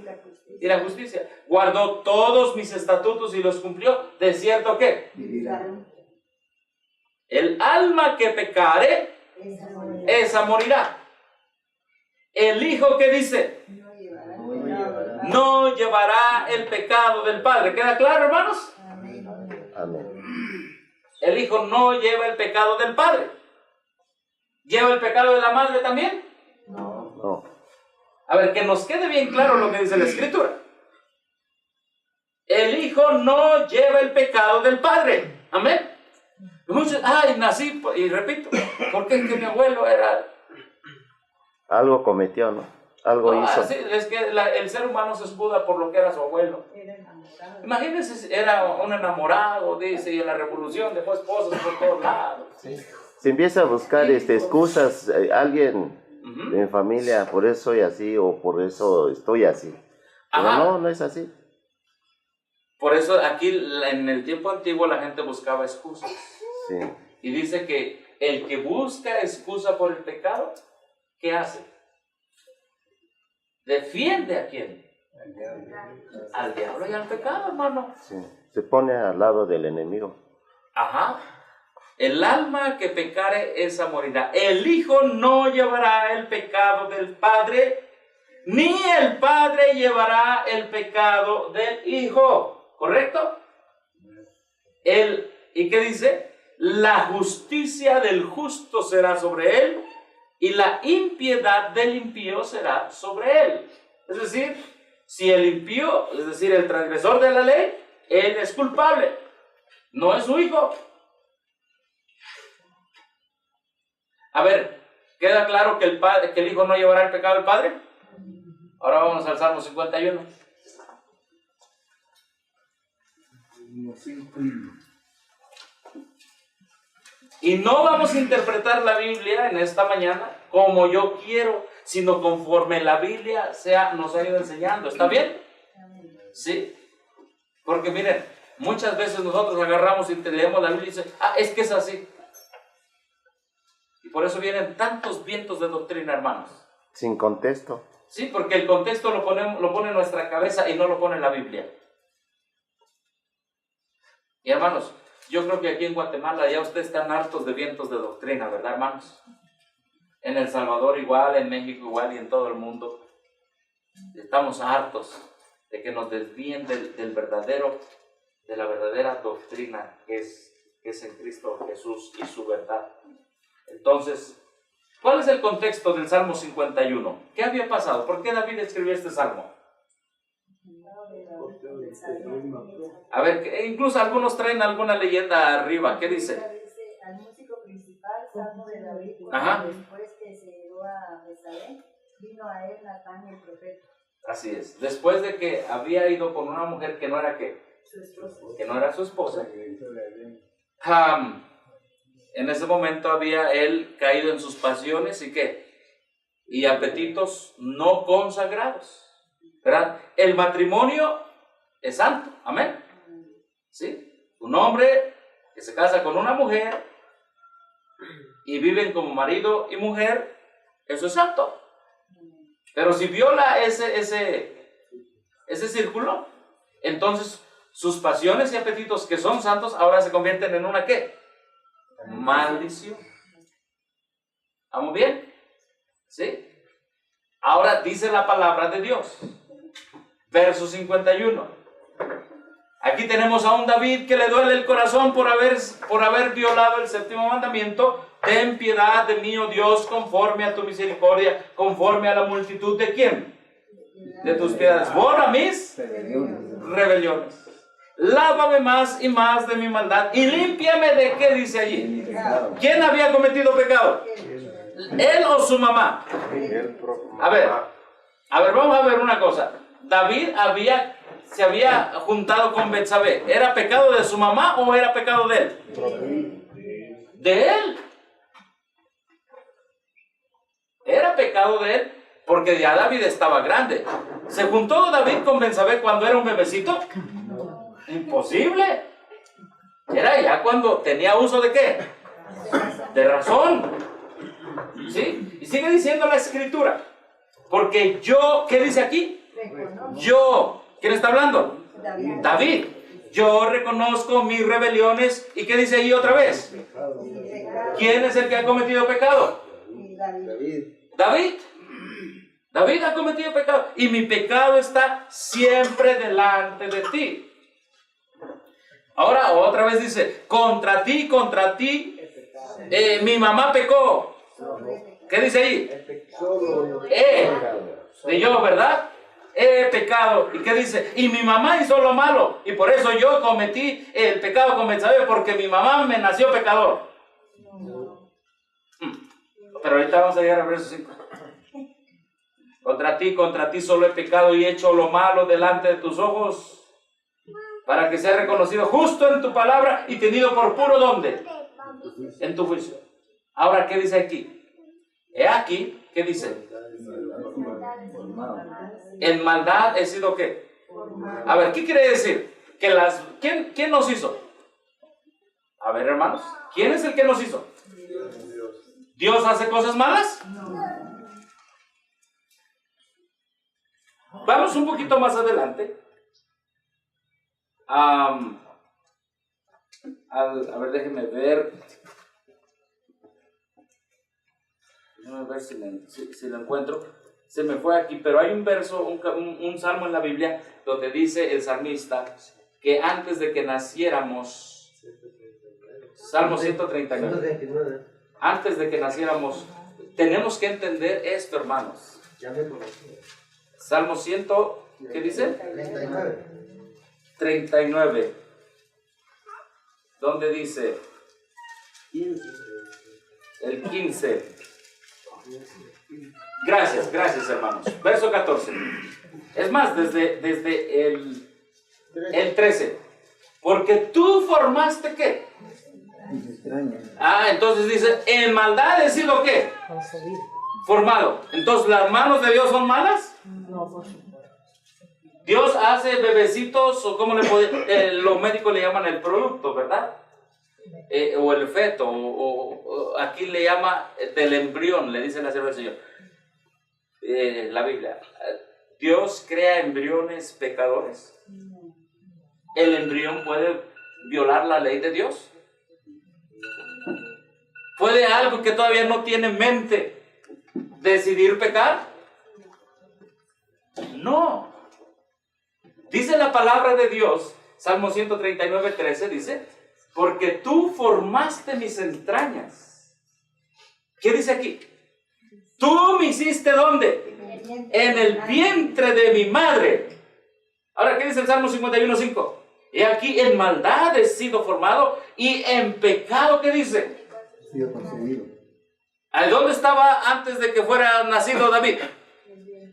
Y la justicia. Guardó todos mis estatutos y los cumplió. ¿De cierto qué? El alma que pecare, esa morirá. El hijo que dice, no llevará el pecado del padre. ¿Queda claro, hermanos? Amén. El hijo no lleva el pecado del padre. ¿Lleva el pecado de la madre también? No. A ver, que nos quede bien claro lo que dice la Escritura. El hijo no lleva el pecado del padre. Amén. Muchos, nací, y repito, porque es que mi abuelo era... Algo cometió, ¿no? Algo hizo. Sí, es que el ser humano se escuda por lo que era su abuelo. Imagínense, era un enamorado, dice, y en la revolución dejó esposas por todos lados. Sí. Se empieza a buscar excusas, alguien de mi familia, por eso soy así o por eso estoy así. Pero no es así. Por eso aquí en el tiempo antiguo la gente buscaba excusas. Sí. Y dice que el que busca excusa por el pecado, ¿qué hace? ¿Defiende a quién? Al diablo y al pecado, hermano. Sí. Se pone al lado del enemigo. El alma que pecare, esa morirá. El hijo no llevará el pecado del padre, ni el padre llevará el pecado del hijo. ¿Correcto? ¿Y qué dice? La justicia del justo será sobre él, y la impiedad del impío será sobre él. Es decir, si el impío, es decir, el transgresor de la ley, él es culpable, no es su hijo. A ver, ¿queda claro que el hijo no llevará el pecado del padre? Ahora vamos al Salmo 51. Y no vamos a interpretar la Biblia en esta mañana como yo quiero, sino conforme la Biblia nos ha ido enseñando. ¿Está bien? Sí. Porque miren, muchas veces nosotros agarramos y leemos la Biblia y dicen, es que es así. Y por eso vienen tantos vientos de doctrina, hermanos. Sin contexto. Sí, porque el contexto lo pone en nuestra cabeza y no lo pone en la Biblia. Y hermanos, yo creo que aquí en Guatemala ya ustedes están hartos de vientos de doctrina, ¿verdad, hermanos? En El Salvador igual, en México igual y en todo el mundo. Estamos hartos. de que nos desvíen de la verdadera doctrina que es en Cristo Jesús y su verdad. Entonces, ¿cuál es el contexto del Salmo 51? ¿Qué había pasado? ¿Por qué David escribió este salmo? A ver, incluso algunos traen alguna leyenda arriba. ¿Qué dice? Al músico principal, Salmo de David, Ajá. después que se llegó a Besalé, vino a él Natán el profeta. Así es. Después de que había ido con una mujer que no era ¿qué? Su esposa. Que no era su esposa. En ese momento había él caído en sus pasiones y ¿qué? Y apetitos no consagrados, ¿verdad? El matrimonio es santo, amén. ¿Sí? Un hombre que se casa con una mujer y viven como marido y mujer, eso es santo. Pero si viola ese círculo, entonces sus pasiones y apetitos que son santos ahora se convierten en una ¿qué? Maldición. ¿Vamos bien? ¿Sí? Ahora dice la palabra de Dios. Verso 51. Aquí tenemos a un David que le duele el corazón por haber violado el séptimo mandamiento. Ten piedad de mí, oh Dios, conforme a tu misericordia, conforme a la multitud de ¿quién? De tus piedades. Borra mis rebeliones. Lávame más y más de mi maldad y límpiame de ¿qué dice allí? ¿Quién había cometido pecado? ¿Él o su mamá? A ver, vamos a ver una cosa. David se había juntado con Betsabé. ¿Era pecado de su mamá o era pecado de él? De él. Era pecado de él porque ya David estaba grande. ¿Se juntó David con Betsabé cuando era un bebecito? Imposible. Era ya cuando tenía uso de ¿qué? De razón. ¿Sí? Y sigue diciendo la escritura. Porque yo, ¿qué dice aquí? Yo. ¿Quién está hablando? David. Yo reconozco mis rebeliones. ¿Y qué dice ahí otra vez? ¿Quién es el que ha cometido pecado? David. David ha cometido pecado. Y mi pecado está siempre delante de ti. Ahora otra vez dice, contra ti, mi mamá pecó. ¿Qué dice ahí? De yo, ¿verdad? He pecado. ¿Y qué dice? Y mi mamá hizo lo malo. Y por eso yo cometí el pecado con Betsabé, porque mi mamá me nació pecador. Pero ahorita vamos a llegar al verso 5. Contra ti solo he pecado y he hecho lo malo delante de tus ojos, para que sea reconocido justo en tu palabra y tenido por puro ¿dónde? En tu juicio. Ahora, ¿qué dice aquí? He aquí, ¿qué dice? En maldad he sido ¿qué? A ver, ¿qué quiere decir? ¿Quién nos hizo? A ver, hermanos, ¿quién es el que nos hizo? ¿Dios hace cosas malas? Vamos un poquito más adelante. A ver, déjenme ver. Déjenme ver si lo encuentro. Se me fue aquí, pero hay un verso, un salmo en la Biblia donde dice el salmista que antes de que naciéramos, Salmo 139, antes de que naciéramos, tenemos que entender esto, hermanos. Salmo 100, ¿qué dice? 39. ¿Dónde dice? El 15. Gracias, hermanos. Verso 14. Es más, desde el 13. Porque tú formaste ¿qué? Entonces dice, en maldad he sido ¿qué? Formado. Entonces, ¿las manos de Dios son malas? No, por supuesto. Dios hace bebecitos, o como los médicos le llaman el producto, ¿verdad? O el feto, o aquí le llama del embrión, le dice la sierva del Señor. La Biblia. Dios crea embriones pecadores. ¿El embrión puede violar la ley de Dios? ¿Puede algo que todavía no tiene mente decidir pecar? No. Dice la palabra de Dios, Salmo 139, 13, dice, porque tú formaste mis entrañas. ¿Qué dice aquí? Tú me hiciste ¿dónde? En el vientre de mi madre. Ahora, ¿qué dice el Salmo 51, 5? He aquí en maldad he sido formado y en pecado, ¿qué dice? He sido concebido. ¿A dónde estaba antes de que fuera nacido David?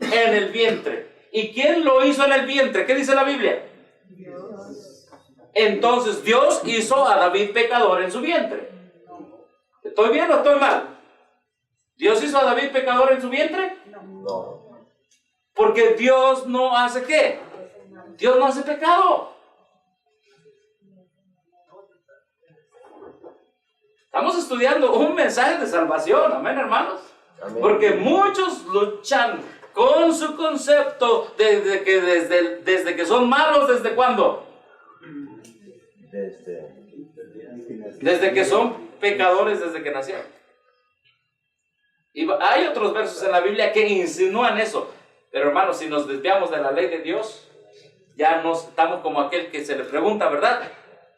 En el vientre. ¿Y quién lo hizo en el vientre? ¿Qué dice la Biblia? Dios. Entonces Dios hizo a David pecador en su vientre. ¿Estoy bien o estoy mal? ¿Dios hizo a David pecador en su vientre? No. Porque Dios no hace ¿qué? Dios no hace pecado. Estamos estudiando un mensaje de salvación, amén, hermanos. Amén. Porque muchos luchan con su concepto desde que son malos. ¿Desde cuándo? Desde que son pecadores, desde que nacieron. Y hay otros versos en la Biblia que insinúan eso. Pero hermanos, si nos desviamos de la ley de Dios, ya no estamos como aquel que se le pregunta, ¿verdad?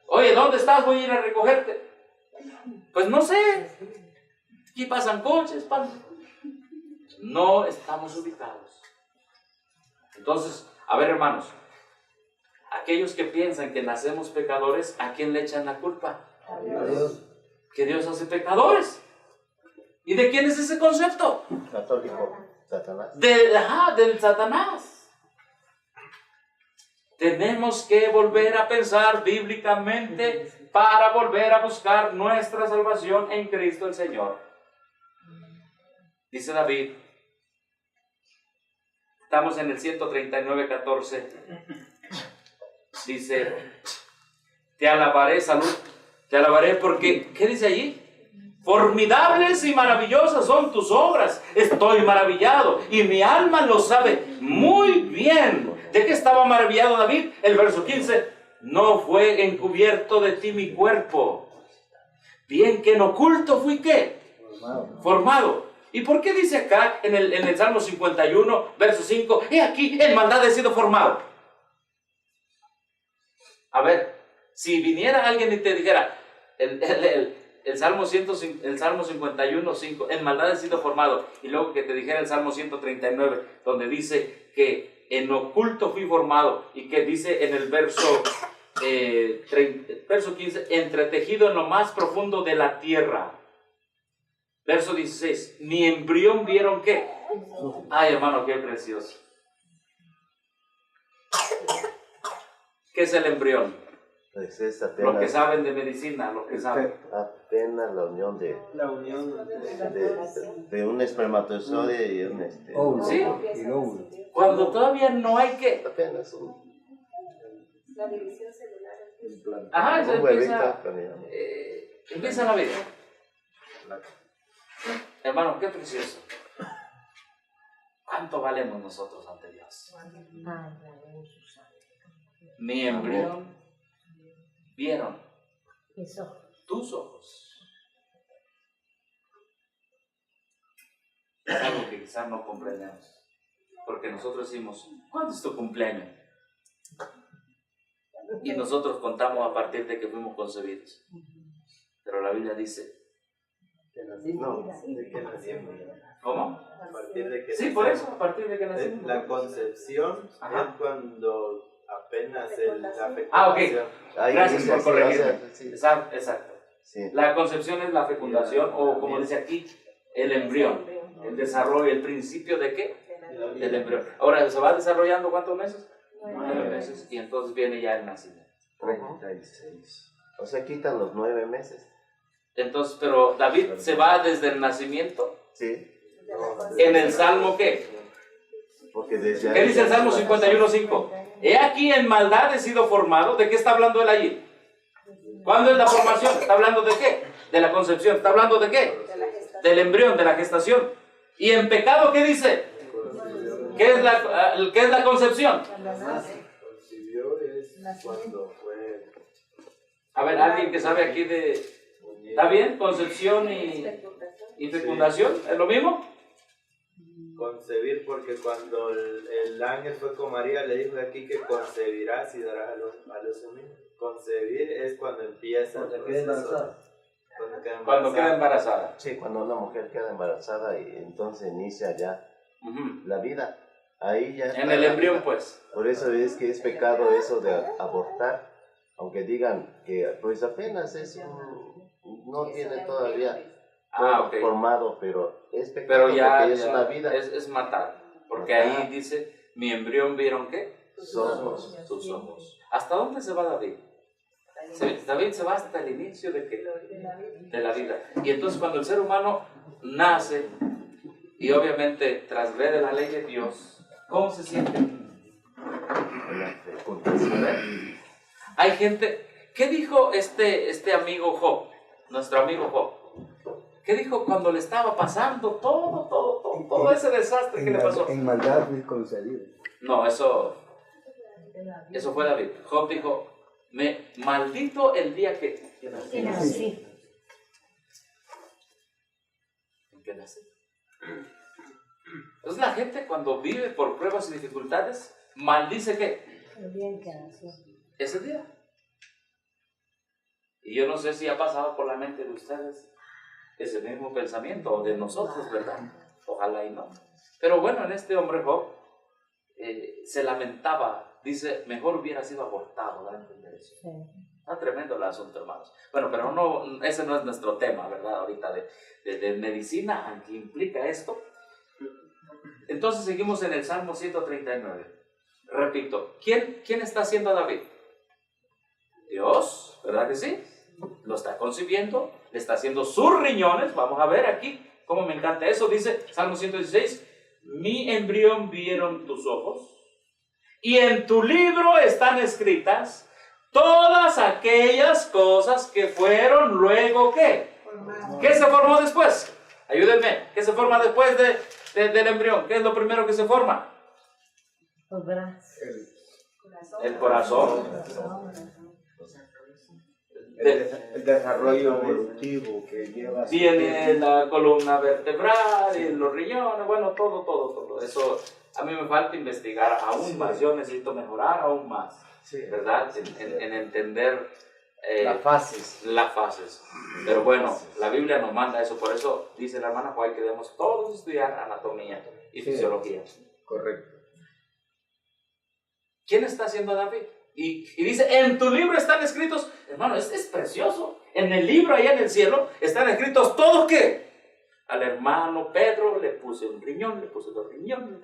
Oye, ¿dónde estás? Voy a ir a recogerte. Pues no sé. Aquí pasan coches, no estamos ubicados. Entonces, a ver, hermanos, aquellos que piensan que nacemos pecadores, ¿a quién le echan la culpa? A Dios. Que Dios hace pecadores. ¿Y de quién es ese concepto? Católico, Satanás. Del Satanás. Tenemos que volver a pensar bíblicamente para volver a buscar nuestra salvación en Cristo el Señor. Dice David, estamos en el 139, 14. Dice, te alabaré, salud, te alabaré porque, ¿qué dice allí? Formidables y maravillosas son tus obras. Estoy maravillado y mi alma lo sabe muy bien. ¿De qué estaba maravillado David? El verso 15. No fue encubierto de ti mi cuerpo. Bien que en oculto fui ¿qué? Formado. ¿Y por qué dice acá en el Salmo 51, verso 5? He aquí, en maldad he sido formado. A ver, si viniera alguien y te dijera, el Salmo 51, 5, en maldad he sido formado, y luego que te dijera el Salmo 139, donde dice que en oculto fui formado, y que dice en el verso 15, entretejido en lo más profundo de la tierra. Verso 16, mi embrión vieron ¿qué? Ay, hermano, qué precioso. ¿Qué es el embrión? Pues es apenas, Los que saben de medicina, los que saben. apenas la unión de un espermatozoide y un Óvulo. Sí. Y el óvulo. Cuando todavía no hay que. apenas un La división celular. Ajá, se huevito. empieza la vida. Hermano, qué precioso. ¿Cuánto valemos nosotros ante Dios? Mi embrión vieron tus ojos. Es algo que quizás no comprendemos. Porque nosotros decimos, ¿cuándo es tu cumpleaños? Y nosotros contamos a partir de que fuimos concebidos. Pero la Biblia dice, No, De que nacimos. ¿cómo? A partir de que Sí, por eso, a partir de que De nacimos. la concepción Ajá. es cuando apenas la fecundación. Ah, ok. ahí Gracias dice por así, corregirme. o sea, sí, Exacto. sí. La concepción es la fecundación, o como dice aquí, el embrión. El desarrollo, el principio de qué? Del embrión. Ahora, ¿se va desarrollando cuántos meses? 9 meses. Y entonces viene ya el nacimiento. 36. O sea, quitan los 9 meses. Entonces, pero David se va desde el nacimiento. Sí. En el Salmo, ¿qué? Porque desde ¿Qué dice el Salmo 51:5? He aquí en maldad he sido formado. ¿De qué está hablando él allí? ¿Cuándo es la formación? ¿Está hablando de qué? De la concepción. ¿Está hablando de qué? Del embrión, de la gestación. ¿Y en pecado qué dice? ¿Qué es la concepción? Concibió es cuando fue. A ver, alguien que sabe aquí de... ¿Está bien? ¿Concepción y fecundación? ¿Es lo mismo? Concebir, porque cuando el ángel fue con María, le dijo aquí que concebirás y darás a los niños. Concebir es cuando empieza el Cuando quede embarazada. Cuando queda embarazada. Sí, cuando una mujer queda embarazada y entonces inicia ya Ujú. la vida. Ahí ya está En el la embrión, vida. pues. Por eso es que es pecado eso de abortar, aunque digan que pues apenas es no tiene todavía Ok. formado, pero es pecado Pero ya, porque es ya una vida. es matar. Porque Matar. ahí dice, mi embrión vieron qué? Somos. Sus ojos. ¿Hasta dónde se va David? David se va hasta el inicio de ¿qué? De la vida. Y entonces cuando el ser humano nace y obviamente transgrede la ley de Dios, ¿cómo se siente? Hay gente, ¿qué dijo este amigo Job? Nuestro amigo Job. ¿Qué dijo cuando le estaba pasando todo ese desastre que le pasó? En maldad fui concebido. No, eso fue David. Job dijo, me maldito el día que nací. ¿En qué nací? Entonces la gente cuando vive por pruebas y dificultades, maldice ¿qué? El día que nació. Ese día. Y yo no sé si ha pasado por la mente de ustedes ese mismo pensamiento, o de nosotros, ¿verdad? Ojalá y no. Pero bueno, en este hombre Job se lamentaba, dice, mejor hubiera sido abortado, ¿verdad? Eso. Sí. Está tremendo el asunto, hermanos. Bueno, pero no, ese no es nuestro tema, ¿verdad? Ahorita de medicina, ¿qué implica esto? Entonces seguimos en el Salmo 139. Repito, ¿quién está haciendo a David? Dios, ¿verdad que sí? Lo está concibiendo, le está haciendo sus riñones. Vamos a ver aquí cómo me encanta eso. Dice Salmo 116, mi embrión vieron tus ojos y en tu libro están escritas todas aquellas cosas que fueron luego ¿qué? ¿Qué se formó después? Ayúdenme, ¿qué se forma después del embrión? ¿Qué es lo primero que se forma? Los brazos. El corazón. El desarrollo evolutivo que lleva... Viene la columna vertebral y los riñones, bueno, todo. Eso a mí me falta investigar aún más. Yo necesito mejorar aún más, ¿verdad? En entender las fases. Pero bueno, la Biblia nos manda eso. Por eso dice la hermana Juárez que debemos todos estudiar anatomía y fisiología. Correcto. ¿Quién está haciendo a David? Y dice, en tu libro están escritos, hermano, es precioso. En el libro allá en el cielo están escritos todos ¿qué? Al hermano Pedro le puse un riñón, le puse dos riñones,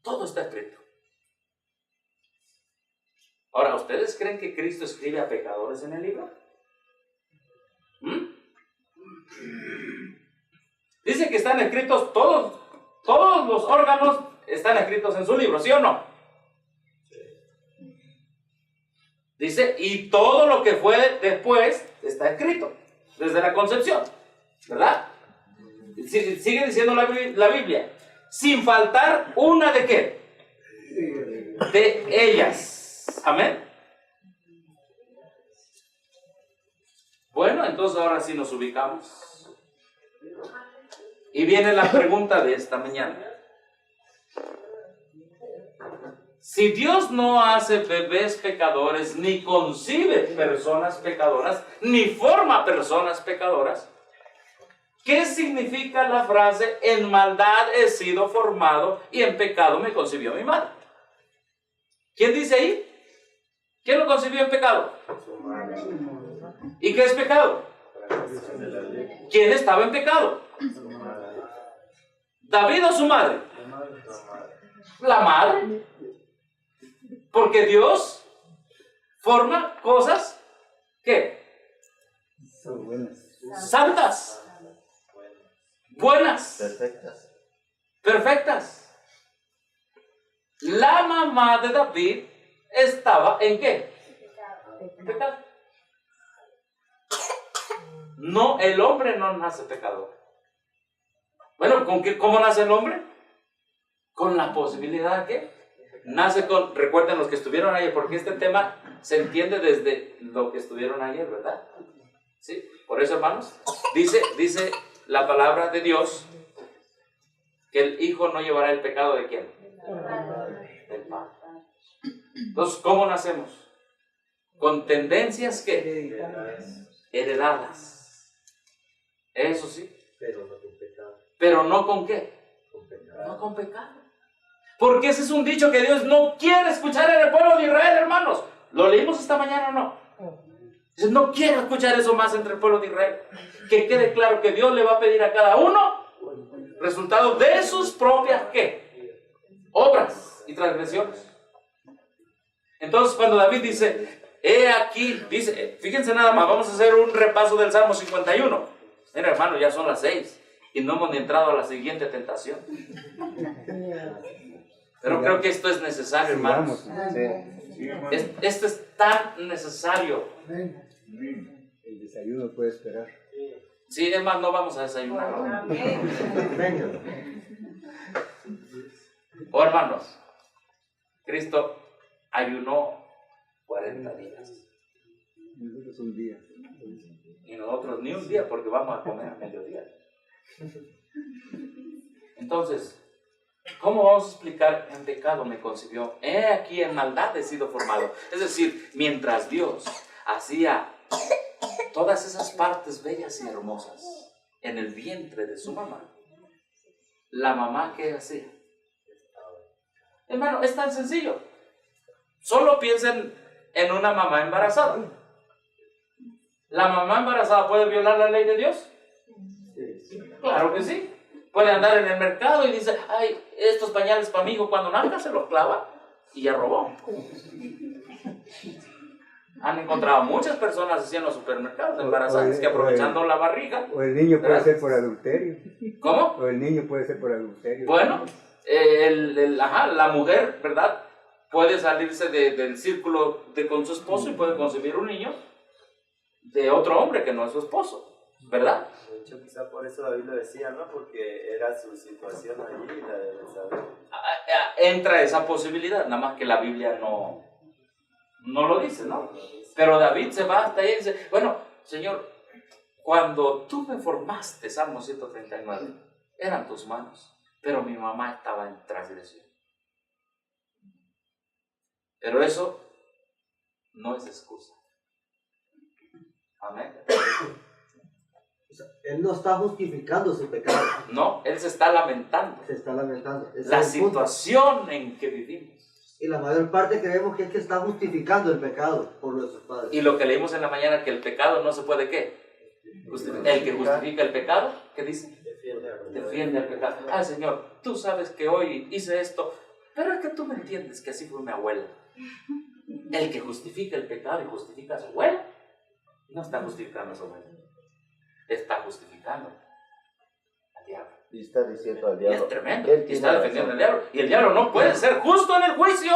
todo está escrito. Ahora, ¿ustedes creen que Cristo escribe a pecadores en el libro? Dice que están escritos todos los órganos están escritos en su libro, ¿sí o no? Dice, y todo lo que fue después está escrito, desde la concepción, ¿verdad? Sigue diciendo la Biblia, sin faltar una de qué? De ellas. Amén. Bueno, entonces ahora sí nos ubicamos. Y viene la pregunta de esta mañana. Si Dios no hace bebés pecadores, ni concibe personas pecadoras, ni forma personas pecadoras, ¿qué significa la frase, en maldad he sido formado y en pecado me concibió mi madre? ¿Quién dice ahí? ¿Quién lo concibió en pecado? ¿Y qué es pecado? ¿Quién estaba en pecado? ¿David o su madre? La madre. Porque Dios forma cosas, ¿qué? Son buenas. Santas, buenas, perfectas. La mamá de David estaba ¿en qué? Pecado. No, el hombre no nace pecador. Bueno, ¿cómo nace el hombre? Con la posibilidad ¿qué? Nace con, recuerden los que estuvieron ayer, porque este tema se entiende desde lo que estuvieron ayer, ¿verdad? ¿Sí? Por eso, hermanos, dice la palabra de Dios que el Hijo no llevará el pecado de ¿quién? Del Padre. Entonces, ¿cómo nacemos? Con tendencias que heredadas. Eso sí. Pero no con pecado. Pero no con ¿qué? Con pecado. No con pecado. Porque ese es un dicho que Dios no quiere escuchar en el pueblo de Israel, hermanos. ¿Lo leímos esta mañana o no? Dice, no quiero escuchar eso más entre el pueblo de Israel. Que quede claro que Dios le va a pedir a cada uno resultado de sus propias ¿qué? Obras y transgresiones. Entonces cuando David dice, he aquí, dice, fíjense nada más, vamos a hacer un repaso del Salmo 51. Mira, hermano, ya son las 6 y no hemos ni entrado a la siguiente tentación. Pero creo que esto es necesario, hermanos. Esto es tan necesario. El desayuno puede esperar. Sí, es más, no vamos a desayunar. Oh, hermanos, Cristo ayunó 40 días. Nosotros un día. Y nosotros ni un día porque vamos a comer a mediodía. Entonces, ¿cómo vamos a explicar en pecado me concibió? He aquí en maldad he sido formado. Es decir, mientras Dios hacía todas esas partes bellas y hermosas en el vientre de su mamá, la mamá ¿qué hacía? Hermano, es tan sencillo. Solo piensen en una mamá embarazada. ¿La mamá embarazada puede violar la ley de Dios? Claro que sí. Puede andar en el mercado y dice, ay, estos pañales para mi hijo, cuando nazca se los clava y ya robó. Han encontrado muchas personas así en los supermercados embarazadas que aprovechando la barriga. O el niño puede ¿verdad? ser por adulterio. ¿Cómo? O el niño puede ser por adulterio. Bueno, la mujer, ¿verdad? Puede salirse del círculo con su esposo y puede concebir un niño de otro hombre que no es su esposo, ¿verdad? De hecho, quizá por eso David lo decía, ¿no? Porque era su situación allí y la debe saber. Entra esa posibilidad, nada más que la Biblia no lo dice, ¿no? Pero David se va hasta ahí y dice, bueno, Señor, cuando tú me formaste, Salmo 139, eran tus manos, pero mi mamá estaba en transgresión. Pero eso no es excusa. Amén. Él no está justificando su pecado. No, él se está lamentando. Se está lamentando. Ese La es el punto. situación en que vivimos. Y la mayor parte creemos que es que está justificando el pecado por nuestros padres. Y lo que leímos en la mañana, que el pecado no se puede, ¿qué? El que justifica el pecado, ¿qué dice? Defiende el pecado. Ah, Señor, tú sabes que hoy hice esto, pero es que tú me entiendes que así fue mi abuela. El que justifica el pecado y justifica a su abuela, no está justificando a su abuela. Está justificando al diablo. Y está diciendo al Y diablo. es tremendo. Él Y está tiene defendiendo al razón. diablo. Y el diablo no puede ser justo en el juicio.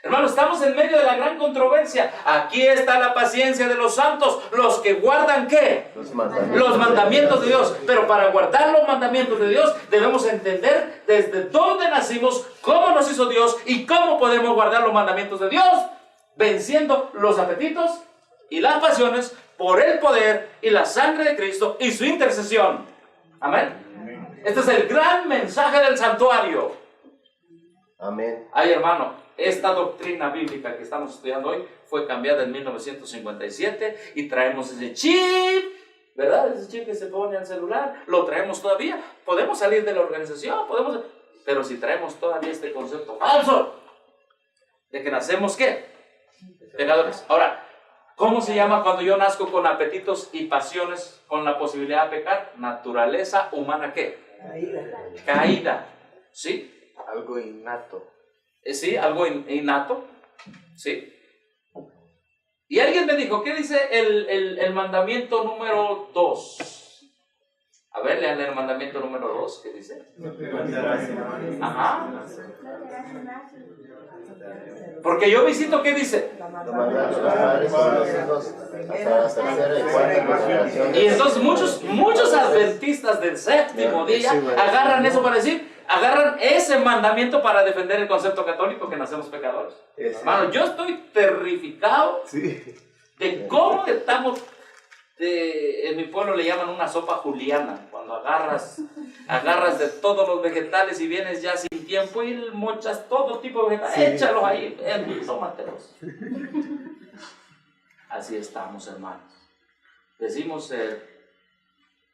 Hermano, estamos en medio de la gran controversia. Aquí está la paciencia de los santos, los que guardan ¿qué? Los mandamientos de Dios. Pero para guardar los mandamientos de Dios debemos entender desde dónde nacimos, cómo nos hizo Dios y cómo podemos guardar los mandamientos de Dios, venciendo los apetitos y las pasiones por el poder y la sangre de Cristo y su intercesión. Amén. Este es el gran mensaje del santuario. Amén. Ay, hermano, esta doctrina bíblica que estamos estudiando hoy fue cambiada en 1957 y traemos ese chip, ¿verdad? Ese chip que se pone al celular, lo traemos todavía. Podemos salir de la organización, pero si traemos todavía este concepto falso de que nacemos, ¿qué? Pecadores. Ahora, ¿cómo se llama cuando yo nazco con apetitos y pasiones, con la posibilidad de pecar? Naturaleza humana, ¿qué? Caída. ¿Sí? Algo innato. Sí, algo innato. ¿Sí? Y alguien me dijo, ¿qué dice el mandamiento número 2? A ver, lean el mandamiento número 2, ¿qué dice? Ajá. Porque yo visito, ¿qué dice? Y entonces muchos adventistas del séptimo día agarran eso para decir, agarran ese mandamiento para defender el concepto católico que nacemos pecadores. Hermano, yo estoy terrificado de cómo estamos en mi pueblo le llaman una sopa juliana, cuando agarras de todos los vegetales y vienes ya sin tiempo y mochas todo tipo de vegetales, échalos ahí, tómatelos. Así estamos, hermanos. Decimos ser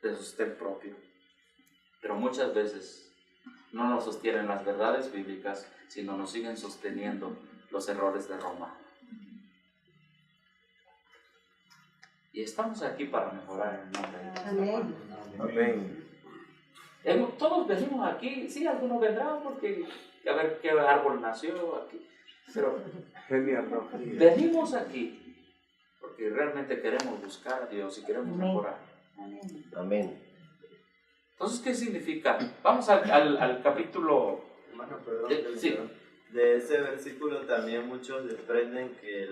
de sostén propio, pero muchas veces no nos sostienen las verdades bíblicas, sino nos siguen sosteniendo los errores de Roma. Y estamos aquí para mejorar en el nombre de Dios. Amén. Todos venimos aquí, sí, algunos vendrán porque a ver qué árbol nació aquí, pero venimos aquí porque realmente queremos buscar a Dios y queremos mejorar. Amén. Entonces, ¿qué significa? Vamos al capítulo. Hermano, perdón. Sí. De ese versículo también muchos desprenden que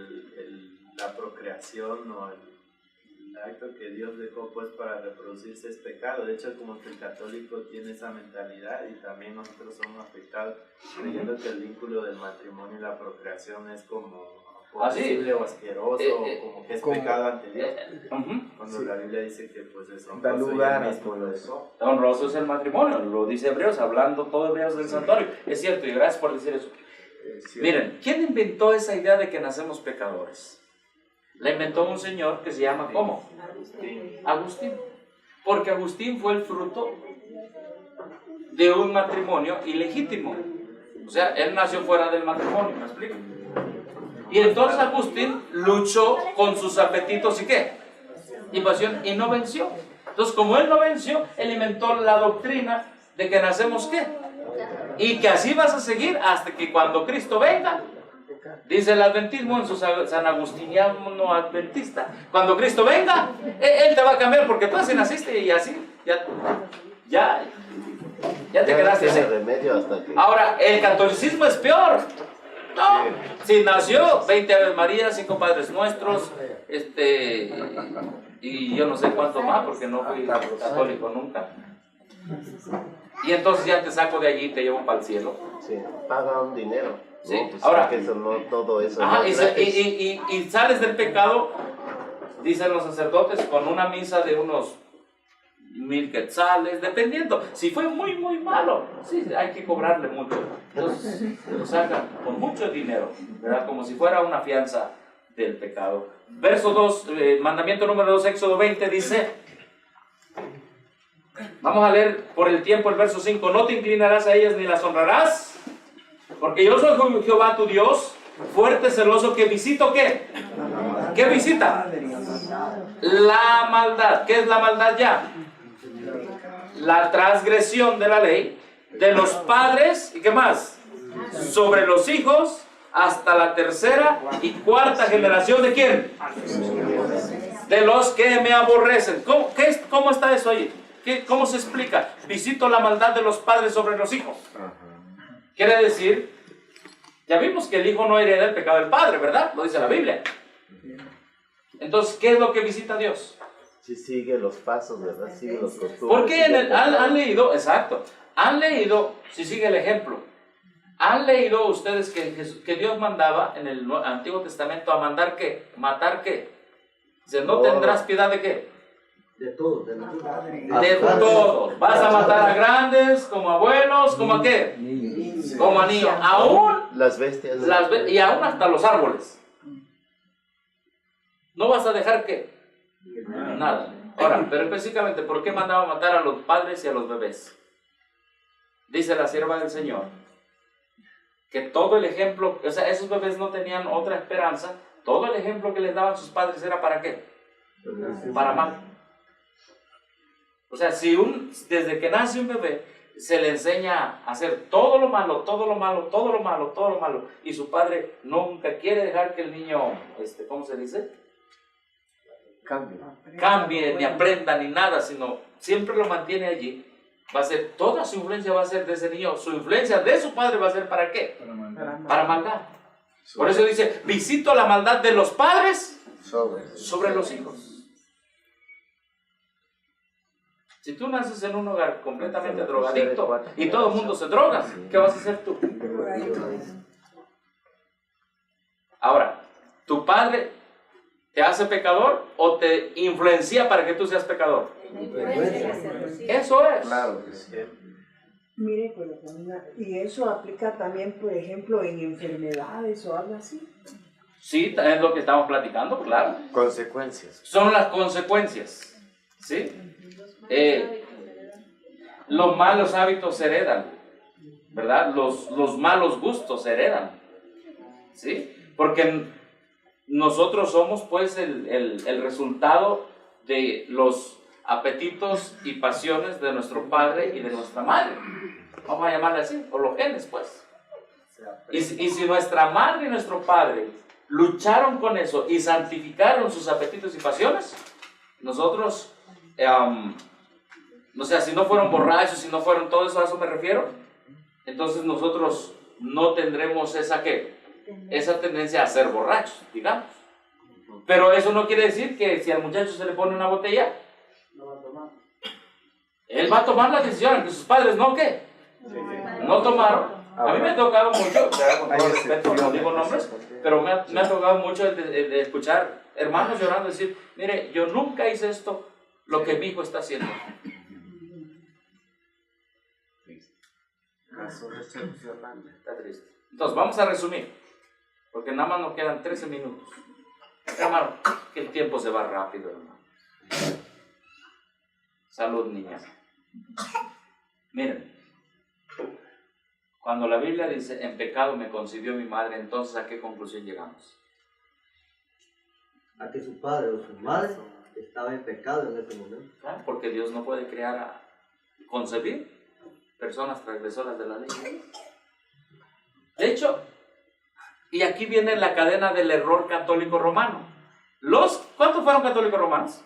la procreación o el acto que Dios dejó pues para reproducirse es pecado. De hecho, como que el católico tiene esa mentalidad y también nosotros somos afectados creyendo que el vínculo del matrimonio y la procreación es como aborrecible o asqueroso o como que es pecado ante Dios. Cuando la Biblia dice que pues es honroso y el mismo lo dejó. Honroso es el matrimonio, lo dice Hebreos, hablando todo Hebreos del santuario. Es cierto, y gracias por decir eso. Miren, ¿quién inventó esa idea de que nacemos pecadores? La inventó un señor que se llama, ¿cómo? Agustín. Porque Agustín fue el fruto de un matrimonio ilegítimo. O sea, él nació fuera del matrimonio, ¿me explico? Y entonces Agustín luchó con sus apetitos y ¿qué? Y pasión, y no venció. Entonces, como él no venció, él inventó la doctrina de que nacemos ¿qué? Y que así vas a seguir hasta que cuando Cristo venga. Dice el adventismo en su San Agustiniano adventista, cuando Cristo venga, Él te va a cambiar porque tú así naciste y así, ya te quedaste así. Remedio hasta que... Ahora, el catolicismo es peor. No, si nació 20 Aves Marías, 5 Padres Nuestros, y yo no sé cuánto más porque no fui católico nunca. Y entonces ya te saco de allí y te llevo para el cielo. Sí, paga un dinero. Sí. No, pues Ahora, que eso no, todo eso. ajá, no y sales del pecado, dicen los sacerdotes, con una misa de unos 1000 quetzales, dependiendo. Si fue muy, muy malo, sí, hay que cobrarle mucho. Entonces, lo sacan con mucho dinero, ¿verdad? Como si fuera una fianza del pecado. Verso 2, mandamiento número 2, Éxodo 20, dice, vamos a leer por el tiempo el verso 5, no te inclinarás a ellas ni las honrarás, porque yo soy Jehová tu Dios, fuerte, celoso, que visito ¿qué? ¿Qué visita? La maldad. ¿Qué es la maldad ya? La transgresión de la ley de los padres, ¿y qué más? Sobre los hijos hasta la tercera y cuarta generación ¿de quién? De los que me aborrecen. ¿Cómo está eso ahí? ¿Cómo se explica? Visito la maldad de los padres sobre los hijos. Quiere decir, ya vimos que el hijo no hereda el pecado del padre, ¿verdad? Lo dice la Biblia. Entonces, ¿qué es lo que visita Dios? Sí, sigue los pasos, ¿verdad? Sigue los costumbres. Porque han leído, exacto, han leído, si sigue el ejemplo, han leído ustedes que Dios mandaba en el Antiguo Testamento a mandar ¿qué? ¿Matar qué? Dice, no tendrás piedad de qué? De todo, de todos. Vas a matar a grandes, como abuelos, como a qué? Como a niños. Aún las bestias. Y aún hasta los árboles. No vas a dejar qué? Nada. Ahora, pero específicamente, ¿por qué mandaba matar a los padres y a los bebés? Dice la sierva del Señor que todo el ejemplo, o sea, esos bebés no tenían otra esperanza. Todo el ejemplo que les daban sus padres era ¿para qué? Para mal. O sea, si desde que nace un bebé se le enseña a hacer todo lo malo, todo lo malo, todo lo malo, todo lo malo, y su padre nunca quiere dejar que el niño, ¿cómo se dice? Cambie, ni aprenda, ni nada, sino siempre lo mantiene allí. Va a ser, toda su influencia va a ser de ese niño, su influencia de su padre va a ser ¿para qué? Para maldad. Por eso dice, visito la maldad de los padres sobre los hijos. Si tú naces en un hogar completamente drogadicto y todo el mundo se droga, ¿qué vas a hacer tú? Ahora, tu padre ¿Te hace pecador o te influencia para que tú seas pecador? Eso es. Claro que sí. Mire, pero y eso aplica también, por ejemplo, en enfermedades o algo así. Sí, es lo que estamos platicando, claro. Consecuencias. Son las consecuencias, ¿sí? Los malos hábitos se heredan, ¿verdad? Los malos gustos se heredan, ¿sí? Porque nosotros somos, pues, el resultado de los apetitos y pasiones de nuestro padre y de nuestra madre. Vamos a llamarle así, por los genes, pues. Y si nuestra madre y nuestro padre lucharon con eso y santificaron sus apetitos y pasiones, nosotros, o sea, si no fueron borrachos, si no fueron todo eso, a eso me refiero, entonces nosotros no tendremos esa tendencia a ser borrachos, digamos. Pero eso no quiere decir que si al muchacho se le pone una botella, él va a tomar la decisión, que sus padres no, ¿qué? No tomaron. A mí me ha tocado mucho, con todo respeto, no digo nombres, pero me ha tocado mucho el de escuchar hermanos llorando, decir, mire, yo nunca hice esto, lo que mi hijo está haciendo. Está triste. Entonces, vamos a resumir, porque nada más nos quedan 13 minutos. Hermano, que el tiempo se va rápido, hermano. Salud, niñas. Miren, cuando la Biblia dice, en pecado me concibió mi madre, entonces ¿a qué conclusión llegamos? A que su padre o su madre estaba en pecado en ese momento. ¿Claro? Porque Dios no puede concebir personas transgresoras de la ley. De hecho, y aquí viene la cadena del error católico romano. ¿Cuántos fueron católicos romanos?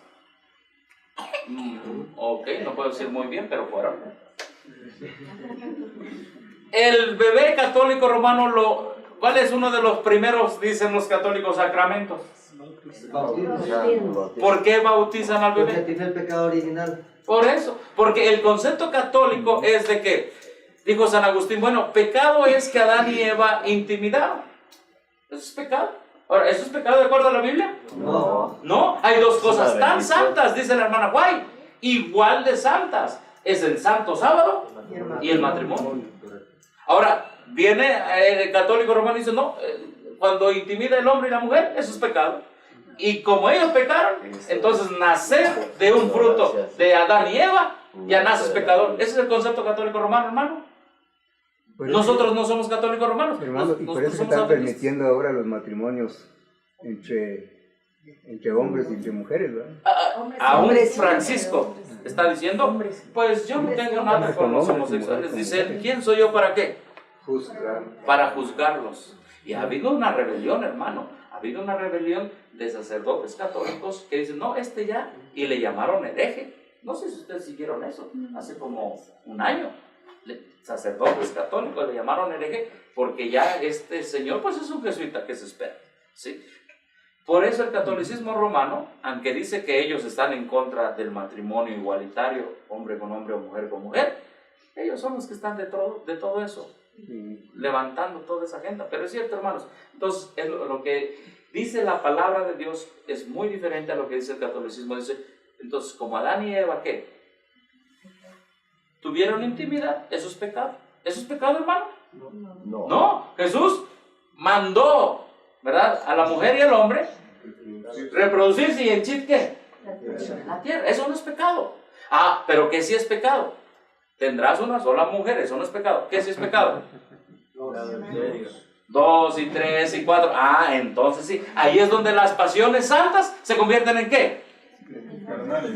Ok, no puedo decir muy bien, pero fueron. El bebé católico romano, ¿cuál es uno de los primeros, dicen los católicos, sacramentos? ¿Por qué bautizan al bebé? Porque tiene el pecado original. Por eso, porque el concepto católico es de que, dijo San Agustín, bueno, pecado es que Adán y Eva intimidaron. Eso es pecado. Ahora, ¿eso es pecado de acuerdo a la Biblia? No. No, hay dos cosas tan santas, dice la hermana Guay, igual de santas. Es el santo sábado y el matrimonio. Ahora, viene el católico romano y dice, no, cuando intimida el hombre y la mujer, eso es pecado. Y como ellos pecaron, entonces nacer de un fruto de Adán y Eva, ya naces pecador. Ese es el concepto católico romano, hermano. Nosotros no somos católicos romanos. Hermano, y por eso se están permitiendo ahora los matrimonios entre hombres y entre mujeres, ¿verdad? Aún Francisco está diciendo, pues yo no tengo nada con los homosexuales. Dice, ¿quién soy yo para qué? Para juzgarlos. Y ha habido una rebelión, hermano. Ha habido una rebelión de sacerdotes católicos que dicen, no, ya, y le llamaron hereje. No sé si ustedes siguieron eso, hace como un año. Sacerdotes católicos le llamaron hereje porque ya este señor, pues es un jesuita que se espera, ¿sí? Por eso el catolicismo romano, aunque dice que ellos están en contra del matrimonio igualitario, hombre con hombre o mujer con mujer, ellos son los que están de todo eso, levantando toda esa agenda. Pero es cierto, hermanos. Entonces, lo que dice la palabra de Dios es muy diferente a lo que dice el catolicismo. Dice, entonces, como Adán y Eva, ¿qué? ¿Tuvieron intimidad? ¿Eso es pecado? ¿Eso es pecado, hermano? No. Jesús mandó, ¿verdad?, a la mujer y al hombre reproducirse y henchir, ¿qué? La tierra. Eso no es pecado. Ah, pero ¿qué sí es pecado? Tendrás una sola mujer, eso no es pecado. ¿Qué sí es pecado? 2 y 3 y 4. Ah, entonces sí. Ahí es donde las pasiones santas se convierten en ¿qué?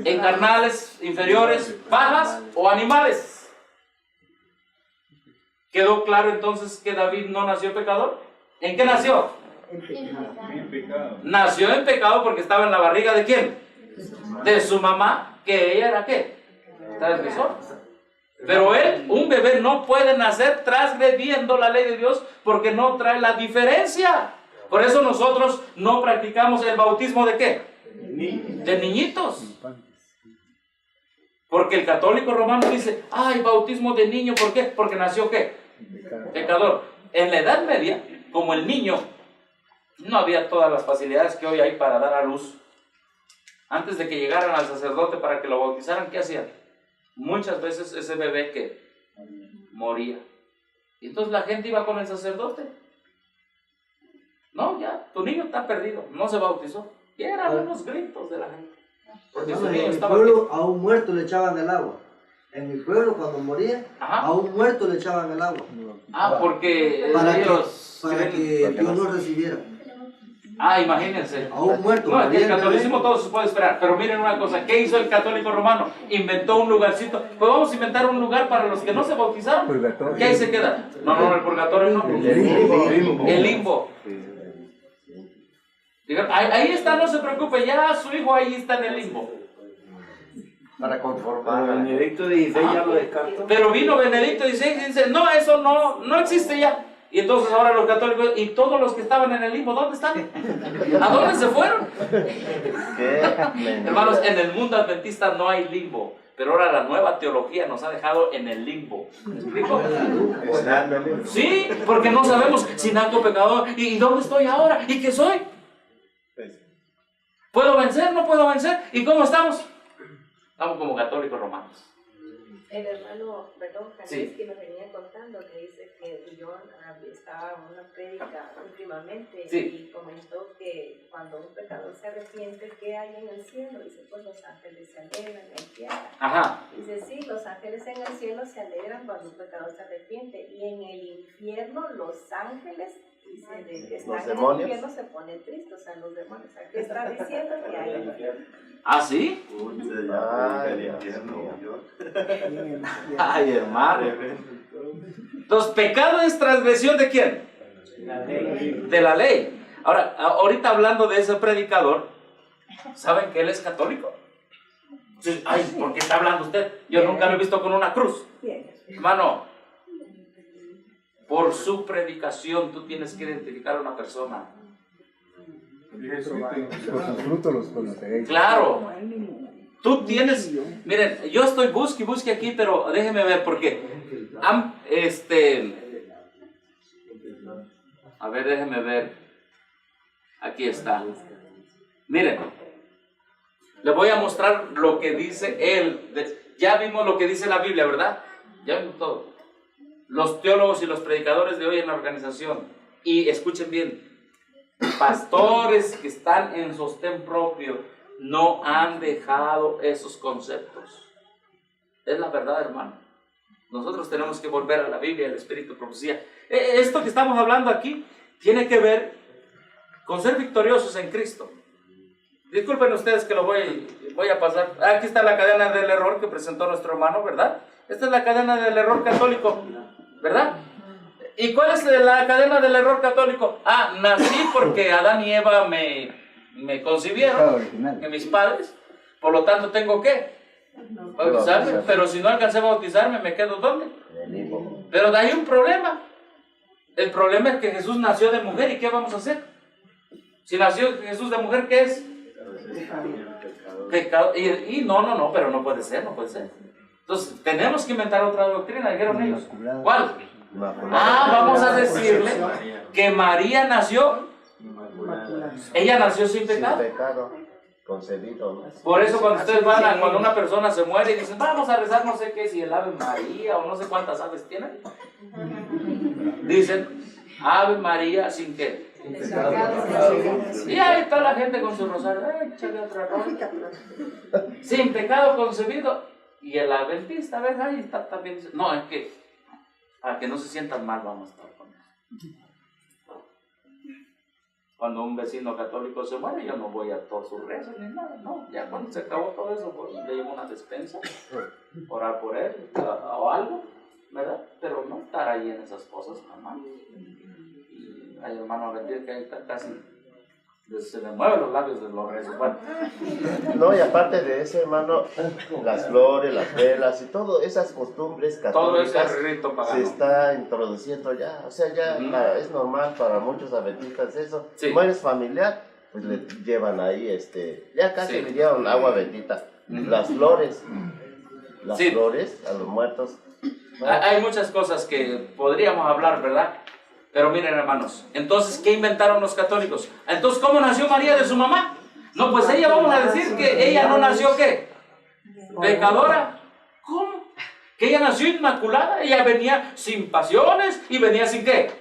En carnales, inferiores, bajas o animales. ¿Quedó claro entonces que David no nació pecador? ¿En qué nació? En pecado. Nació en pecado porque estaba en la barriga ¿de quién? De su mamá, que ella era ¿qué? Transgresor. Pero un bebé no puede nacer transgrediendo la ley de Dios porque no trae la diferencia. Por eso nosotros no practicamos el bautismo ¿de qué? De niñitos. Porque el católico romano dice, ay, bautismo de niño, ¿por qué? Porque nació ¿qué? Pecador. En la Edad Media, como el niño No había todas las facilidades que hoy hay para dar a luz. Antes de que llegaran al sacerdote para que lo bautizaran, ¿qué hacían? Muchas veces ese bebé que moría. Y entonces la gente iba con el sacerdote. No, ya, tu niño está perdido, no se bautizó. Y eran unos gritos de la gente. Porque su niño En mi estaba pueblo aquí. a un muerto le echaban el agua. En mi pueblo cuando moría, Ajá. a un muerto le echaban el agua. Ah, porque Para ellos que creen- Dios lo recibiera. Ah, imagínense. A un muerto. No, es que el moría catolicismo bebé. todo se puede esperar. Pero miren una cosa, ¿qué hizo el católico romano? Inventó un lugarcito. Pues vamos a inventar un lugar para los que no se bautizaron. Purgatorio. ¿Qué ahí se queda? No, el purgatorio no. El limbo. Digan, ahí está, no se preocupe, ya su hijo ahí está en el limbo. Para conformar. Benedicto XVI ya lo descartó. Pero vino Benedicto XVI y dice, no, eso no existe ya. Y entonces ahora los católicos y todos los que estaban en el limbo, ¿dónde están? ¿A dónde se fueron? Hermanos, en el mundo adventista no hay limbo. Pero ahora la nueva teología nos ha dejado en el limbo. ¿Me explico? Sí, porque no sabemos si naco pecador. ¿Y dónde estoy ahora? ¿Y qué soy? ¿Puedo vencer? ¿No puedo vencer? ¿Y cómo estamos? Estamos como católicos romanos. El hermano, perdón, Sí. que me venía contando que dice que John estaba en una prédica últimamente Sí. y comentó que cuando un pecador se arrepiente, ¿qué hay en el cielo? Dice, pues los ángeles se alegran en el cielo. Ajá. Dice, sí, los ángeles en el cielo se alegran cuando un pecador se arrepiente y en el infierno los ángeles, dice, de que están en el demonios. infierno se ponen tristes, o sea, los demonios. O sea, ¿qué está diciendo que hay en el infierno? ¿Ah, sí? Ay, hermano. Entonces, pecado es transgresión ¿de quién? De la ley. Ahora, ahorita hablando de ese predicador, ¿saben que él es católico? Sí, ay, ¿por qué está hablando usted? Yo nunca lo he visto con una cruz. Hermano, por su predicación tú tienes que identificar a una persona. Por sus frutos los conoceréis. Claro. Tú tienes, miren, yo estoy busque aquí, pero déjenme ver porque a ver, déjenme ver. Aquí está. Miren, le voy a mostrar lo que dice él. Ya vimos lo que dice la Biblia, ¿verdad? Ya vimos todo. Los teólogos y los predicadores de hoy en la organización. Y escuchen bien, pastores que están en sostén propio no han dejado esos conceptos. Es la verdad, hermano. Nosotros tenemos que volver a la Biblia, al Espíritu de Profecía. Esto que estamos hablando aquí tiene que ver con ser victoriosos en Cristo. Disculpen ustedes que lo voy a pasar. Aquí está la cadena del error que presentó nuestro hermano, ¿verdad? Esta es la cadena del error católico, ¿verdad? ¿Y cuál es la cadena del error católico? Ah, nací porque Adán y Eva me concibieron, que mis padres, por lo tanto tengo que bautizarme, pero si no alcancé a bautizarme, ¿me quedo dónde? Pero hay un problema. El problema es que Jesús nació de mujer, ¿y qué vamos a hacer? Si nació Jesús de mujer, ¿qué es? Pecado. Y no, pero no puede ser. Entonces, tenemos que inventar otra doctrina, dijeron ellos. ¿Cuál? Vamos a decirle que María nació. Ella nació sin pecado. Sin pecado, concebido, ¿no? Por eso cuando ustedes van cuando una persona se muere y dicen, vamos a rezar no sé qué, si el Ave María o no sé cuántas aves tienen. Dicen, Ave María sin qué. Y ahí está la gente con su rosario, échale otra rosa. Sin pecado concebido. Y el adventista, ¿ves? Ahí está también. No, es que para que no se sientan mal vamos a estar con eso. Cuando un vecino católico se muere, yo no voy a todos sus rezos ni nada, no. Ya cuando se acabó todo eso, pues le llevo una despensa, orar por él o algo, ¿verdad? Pero no estar ahí en esas cosas, hermano. Y hay hermano Bendir que ahí está casi, se le mueven los labios de los rezos. Bueno. No, y aparte de eso, hermano, las flores, las velas y todo, esas costumbres católicas todo ese rito pagano se está introduciendo ya, o sea, ya es normal para muchos adventistas eso. Sí. Como eres familiar, pues le llevan ahí, ya casi le dieron agua bendita, las flores a los muertos. Hay muchas cosas que podríamos hablar, ¿verdad? Pero miren, hermanos, entonces, ¿qué inventaron los católicos? Entonces, ¿cómo nació María de su mamá? No, pues ella, vamos a decir que ella no nació, ¿qué? Pecadora. ¿Cómo? Que ella nació inmaculada, ella venía sin pasiones y venía sin ¿qué?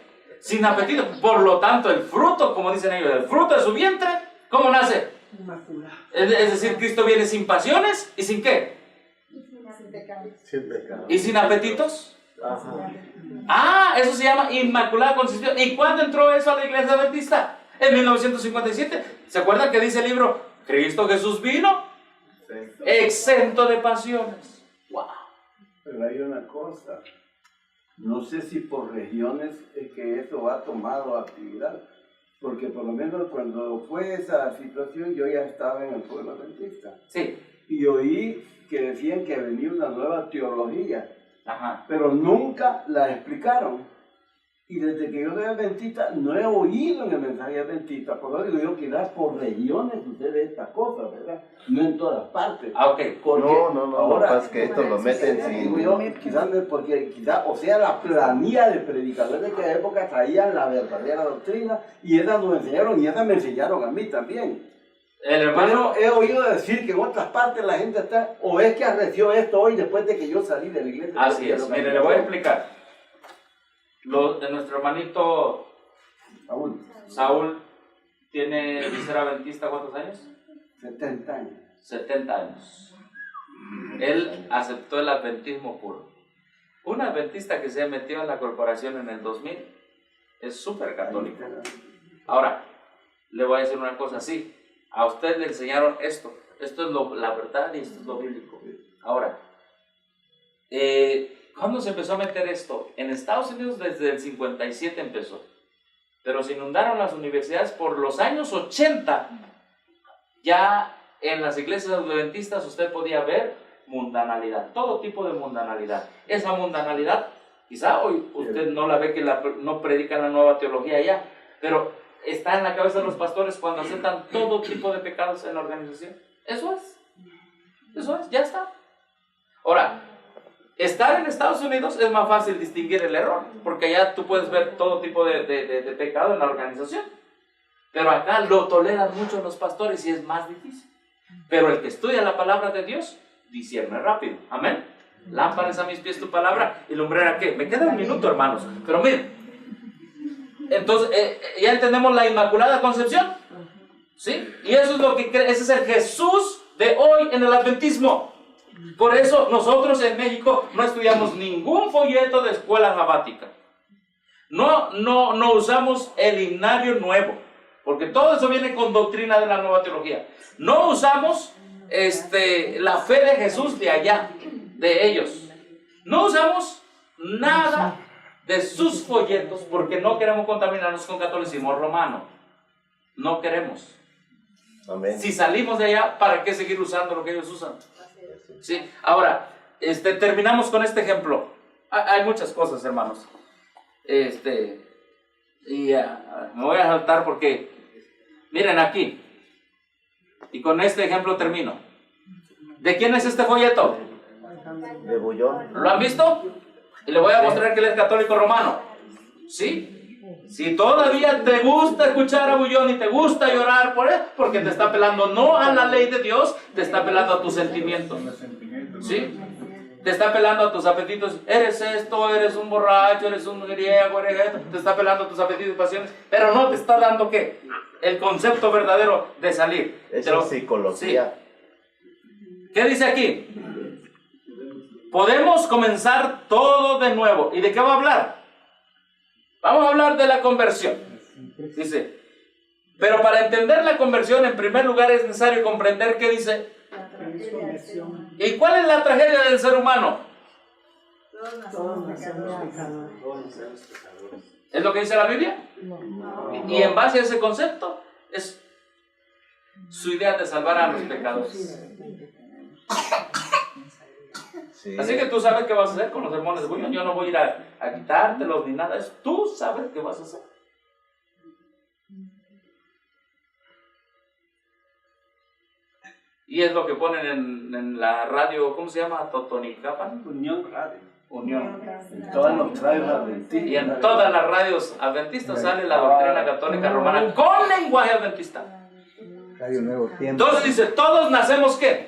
Sin apetito. Por lo tanto, el fruto, como dicen ellos, el fruto de su vientre, ¿cómo nace? Inmaculada. Es decir, Cristo viene sin pasiones y sin ¿qué? Sin pecado. Sin pecado. ¿Y sin apetitos? Ajá. Ah, eso se llama Inmaculada Concepción. ¿Y cuándo entró eso a la iglesia adventista? En 1957. ¿Se acuerdan que dice el libro? Cristo Jesús vino exento de pasiones. Wow. Pero hay una cosa, no sé si por regiones es que eso ha tomado actividad, porque por lo menos cuando fue esa situación yo ya estaba en el pueblo adventista. Sí. Y oí que decían que venía una nueva teología, Ajá. pero nunca la explicaron. Y desde que yo soy adventista no he oído en el mensaje adventista, por eso digo yo, quizás por regiones sucede esta cosa, ¿verdad? No en todas partes. Ah, ok. Porque No, ahora, lo que pasa es que esto lo meten digo sin... yo, quizás, o sea, la planilla de predicadores de aquella época traían la verdadera doctrina y esas nos enseñaron y esas me enseñaron a mí también. El hermano... Pero he oído decir que en otras partes la gente está, o es que arreció esto hoy después de que yo salí de la iglesia. Así es, mire, le voy a explicar. De nuestro hermanito Saúl tiene, ser adventista, ¿cuántos años? 70 años. 70 años. Él aceptó el adventismo puro. Un adventista que se metió en la corporación en el 2000 es súper católico. Ahora, le voy a decir una cosa así. A usted le enseñaron esto. Esto es la verdad y esto es lo bíblico. Ahora, ¿cuándo se empezó a meter esto? En Estados Unidos desde el 57 empezó. Pero se inundaron las universidades por los años 80. Ya en las iglesias adventistas usted podía ver mundanalidad, todo tipo de mundanalidad. Esa mundanalidad, quizá hoy usted no la ve, que no predican la nueva teología ya, pero está en la cabeza de los pastores cuando aceptan todo tipo de pecados en la organización. Eso es, ya está. Ahora, estar en Estados Unidos es más fácil distinguir el error, porque allá tú puedes ver todo tipo de pecado en la organización. Pero acá lo toleran mucho los pastores y es más difícil. Pero el que estudia la palabra de Dios, discierne rápido. Amén. Lámparas a mis pies tu palabra y lumbrera ¿qué? Me queda un minuto, hermanos. Pero miren, entonces, ya entendemos la Inmaculada Concepción. ¿Sí? Y eso es lo que ese es el Jesús de hoy en el adventismo. Por eso nosotros en México no estudiamos ningún folleto de escuela sabática. No usamos el himnario nuevo, porque todo eso viene con doctrina de la nueva teología. No usamos la fe de Jesús de allá, de ellos. No usamos nada de sus folletos porque no queremos contaminarnos con catolicismo romano. No queremos. Amén. Si salimos de allá, ¿para qué seguir usando lo que ellos usan? ¿Sí? Ahora, terminamos con este ejemplo. Hay muchas cosas, hermanos. Me voy a saltar porque, miren aquí, y con este ejemplo termino. ¿De quién es este folleto? De Bullón. ¿Lo han visto? Y le voy a mostrar que él es católico romano. ¿Sí? Si todavía te gusta escuchar a Bullón y te gusta llorar por él, porque te está apelando no a la ley de Dios, te está apelando a tus sentimientos. ¿Sí? Te está apelando a tus apetitos. Eres esto, eres un borracho, eres un griego, eres esto. Te está apelando a tus apetitos y pasiones, pero no te está dando ¿qué? El concepto verdadero de salir. Eso es psicología. Sí. ¿Qué dice aquí? Podemos comenzar todo de nuevo. ¿Y de qué va a hablar? Vamos a hablar de la conversión. Dice, pero para entender la conversión, en primer lugar es necesario comprender qué dice. ¿Y cuál es la tragedia del ser humano? Todos nacemos pecadores. ¿Es lo que dice la Biblia? Y en base a ese concepto, es su idea de salvar a los pecadores. Sí. Así que tú sabes qué vas a hacer con los sermones de Bullón. Yo no voy a ir a quitártelos ni nada. Tú sabes qué vas a hacer. Y es lo que ponen en la radio, ¿cómo se llama? Totonicapan. Unión Radio. Unión. En todas las radios adventistas. Y en todas las radios adventistas sale la doctrina católica romana con lenguaje adventista. Radio Nuevo Tiempo. Entonces dice, ¿todos nacemos qué?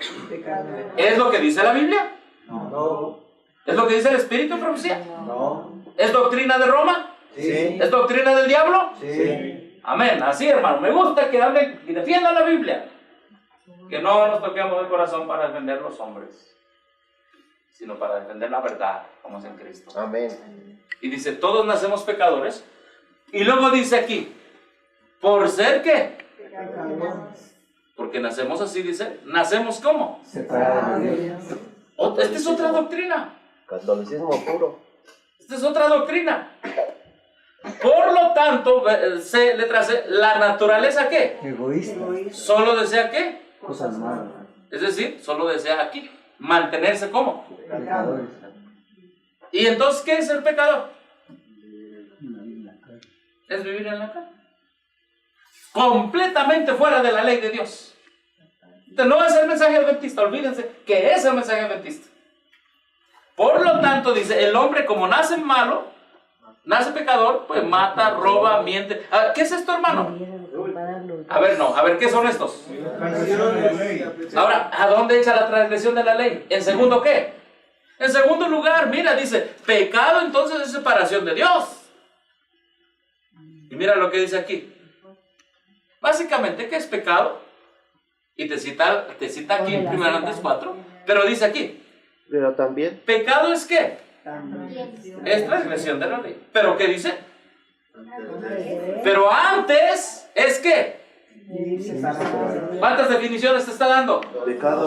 ¿Es lo que dice la Biblia? No. ¿Es lo que dice el Espíritu en profecía? No. ¿Es doctrina de Roma? Sí. ¿Es doctrina del diablo? Sí. Amén. Así, hermano. Me gusta que hablen y defiendan la Biblia. Que no nos toquemos el corazón para defender los hombres, sino para defender la verdad, como es en Cristo. Amén. Y dice, todos nacemos pecadores. Y luego dice aquí, ¿por ser qué? Porque nacemos así, dice. ¿Nacemos cómo? Separados de Dios. Esta es otra doctrina. Catolicismo puro. Esta es otra doctrina. Por lo tanto, letra C, la naturaleza ¿qué? Egoísta. Solo desea ¿qué? Cosas malas. Es decir, solo desea aquí mantenerse como. Pecadores. ¿Y entonces qué es el pecador? Es vivir en la carne. Completamente fuera de la ley de Dios. Entonces, no es el mensaje adventista, olvídense que es el mensaje adventista. Por lo tanto, dice, el hombre como nace malo, nace pecador, pues mata, roba, miente. ¿Qué es esto, hermano? A ver, no, a ver, ¿qué son estos? Ahora, ¿a dónde echa la transgresión de la ley? ¿En segundo qué? En segundo lugar, mira, dice, pecado entonces es separación de Dios. Y mira lo que dice aquí. Básicamente, ¿qué es pecado? Y te cita aquí en 1 4, pero dice aquí. Pero también. ¿Pecado es qué? Es transgresión de la ley. ¿Pero qué dice? Pero antes es qué. ¿Cuántas definiciones te está dando?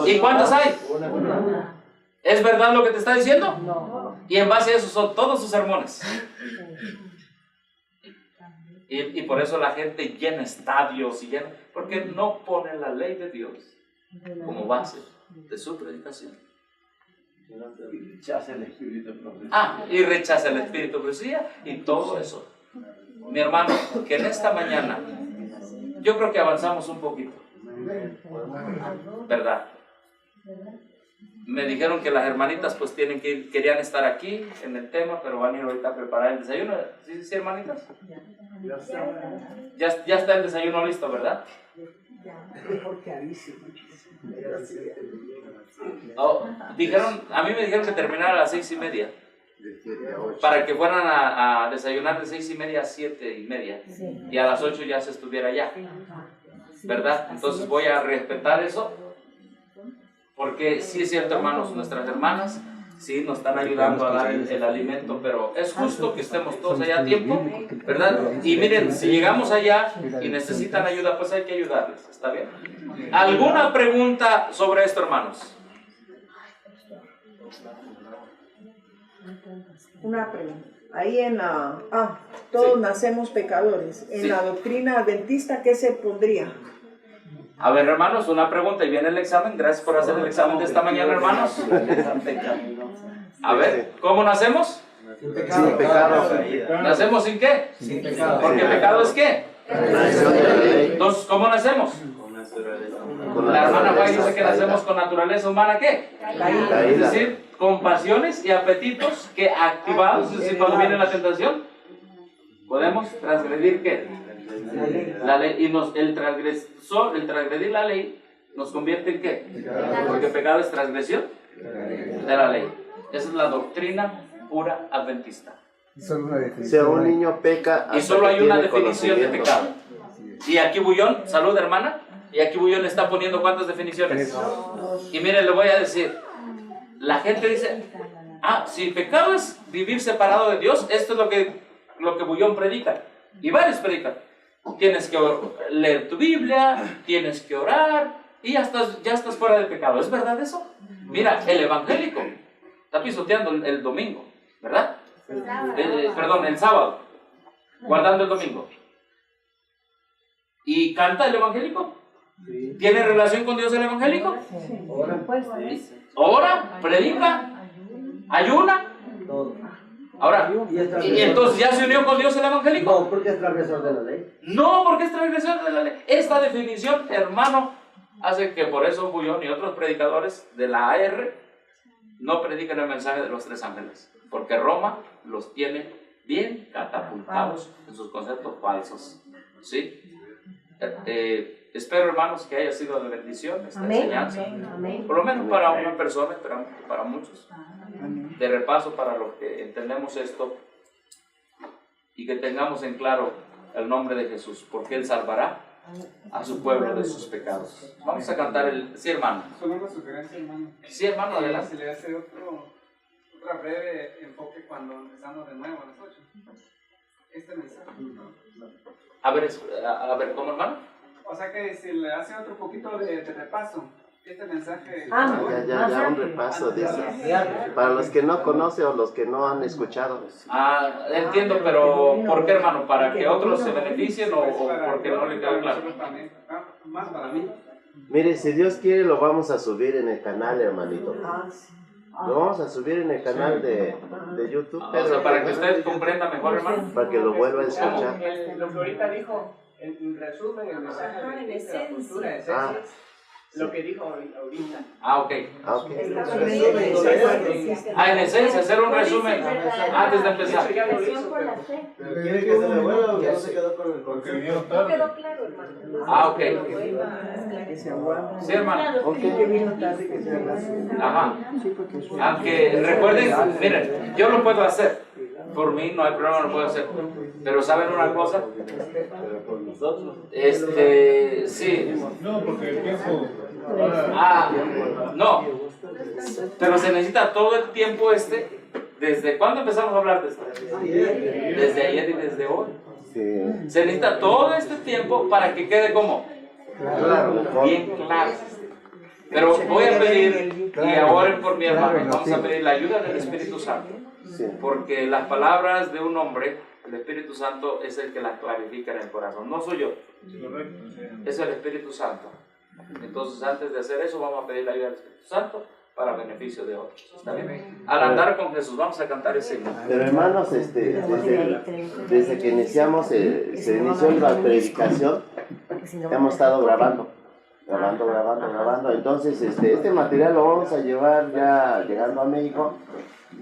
¿Y cuántas hay? ¿Es verdad lo que te está diciendo? No. Y en base a eso son todos sus sermones. Y por eso la gente llena estadios y llena, porque no pone la ley de Dios como base de su predicación. Y rechaza el espíritu de profecía. Y rechaza el espíritu de profecía y todo eso. Mi hermano, que en esta mañana yo creo que avanzamos un poquito, ¿verdad? Me dijeron que las hermanitas pues tienen que ir, querían estar aquí en el tema, pero van a ir ahorita a preparar el desayuno. ¿Sí, hermanitas? Ya está el desayuno listo, ¿verdad? A mí me dijeron que terminara a las 6:30 para que fueran a desayunar de 6:30 a 7:30 y a las 8 ya se estuviera allá, ¿verdad? Entonces voy a respetar eso, porque sí es cierto, hermanos, nuestras hermanas sí nos están ayudando a dar el alimento, pero es justo que estemos todos allá a tiempo, ¿verdad? Y miren, si llegamos allá y necesitan ayuda, pues hay que ayudarles, ¿está bien? ¿Alguna pregunta sobre esto, hermanos? Una pregunta. Ahí en la... todos nacemos pecadores. En la doctrina adventista, ¿qué se pondría? A ver, hermanos, una pregunta y viene el examen. Gracias por hacer el examen de esta mañana, hermanos. A ver, ¿cómo nacemos? Sin pecado. ¿Nacemos sin qué? Sin pecado. Porque pecado es qué. Entonces, ¿cómo nacemos? La hermana Juan dice que nacemos con naturaleza humana, ¿qué? Es decir, con pasiones y apetitos que activados, es decir, cuando viene la tentación, podemos transgredir ¿qué? La ley. Y el transgredir la ley nos convierte en ¿qué? Porque pecado es transgresión de la ley. Esa es la doctrina pura adventista. Si un niño peca, y solo hay una definición de pecado. Y aquí Bullón, salud hermana, y aquí Bullón está poniendo ¿cuántas definiciones? Y miren, le voy a decir, la gente dice, si pecado es vivir separado de Dios, esto es lo que Bullón predica, y varios predican. Tienes que leer tu Biblia, tienes que orar, y ya estás fuera del pecado. ¿Es verdad eso? Mira, el evangélico está pisoteando el domingo, ¿verdad? El sábado, guardando el domingo. ¿Y canta el evangélico? ¿Tiene relación con Dios el evangélico? ¿Ora? ¿Predica? ¿Ayuna? Ahora, ¿y entonces ya se unió con Dios el evangélico? No, porque es transgresor de la ley. No, porque es transgresor de la ley. Esta definición, hermano, hace que por eso Bullón y otros predicadores de la AR no predican el mensaje de los 3 ángeles. porque Roma los tiene bien catapultados en sus conceptos falsos. ¿Sí? Espero, hermanos, que haya sido de bendición esta enseñanza. Por lo menos para una persona, esperamos que para muchos. De repaso para los que entendemos esto y que tengamos en claro el nombre de Jesús, porque Él salvará a su pueblo de sus pecados. Vamos a cantar el... Sí, hermano. Solo una sugerencia, hermano. Sí, hermano, adelante. Se le hace otra breve enfoque cuando empezamos de nuevo a las 8. Este mensaje. A ver, ¿cómo, hermano? O sea que si le hace otro poquito de repaso, este mensaje... Ya, un repaso de eso. Para los que no conocen o los que no han escuchado. Entiendo, pero ¿por qué, hermano? ¿Para que otros se beneficien o porque no le queda claro? Más para mí. Mire, si Dios quiere lo vamos a subir en el canal, hermanito. Lo vamos a subir en el canal de YouTube. O sea, para que usted comprenda mejor, hermano. Para que lo vuelva a escuchar. Lo que ahorita dijo, en resumen, el mensaje de la cultura, esencias, lo que dijo ahorita. Ok. En esencia, hacer un resumen antes de empezar. Pero quiere que se le vuelva o ya no se quedó con el concepto. No quedó claro, hermano. Ok. Sí, hermano. Ajá. Aunque recuerden, miren, yo lo puedo hacer. Por mí no hay problema, lo puedo hacer. Pero ¿saben una cosa? Pero por nosotros. Sí. No, porque el tiempo. No. Pero se necesita todo el tiempo ¿Desde cuándo empezamos a hablar de esto? Desde ayer y desde hoy. Sí. Se necesita todo este tiempo para que quede como bien claro. Pero voy a pedir, y ahora por mi hermano, vamos a pedir la ayuda del Espíritu Santo. Porque las palabras de un hombre, el Espíritu Santo es el que las clarifica en el corazón. No soy yo, es el Espíritu Santo. Entonces, antes de hacer eso, vamos a pedir la ayuda del Espíritu Santo para beneficio de otros. ¿Está bien? Al andar con Jesús, vamos a cantar ese himno. Pero hermanos, desde que iniciamos, se inició la predicación, hemos estado grabando. Entonces, este material lo vamos a llevar ya llegando a México.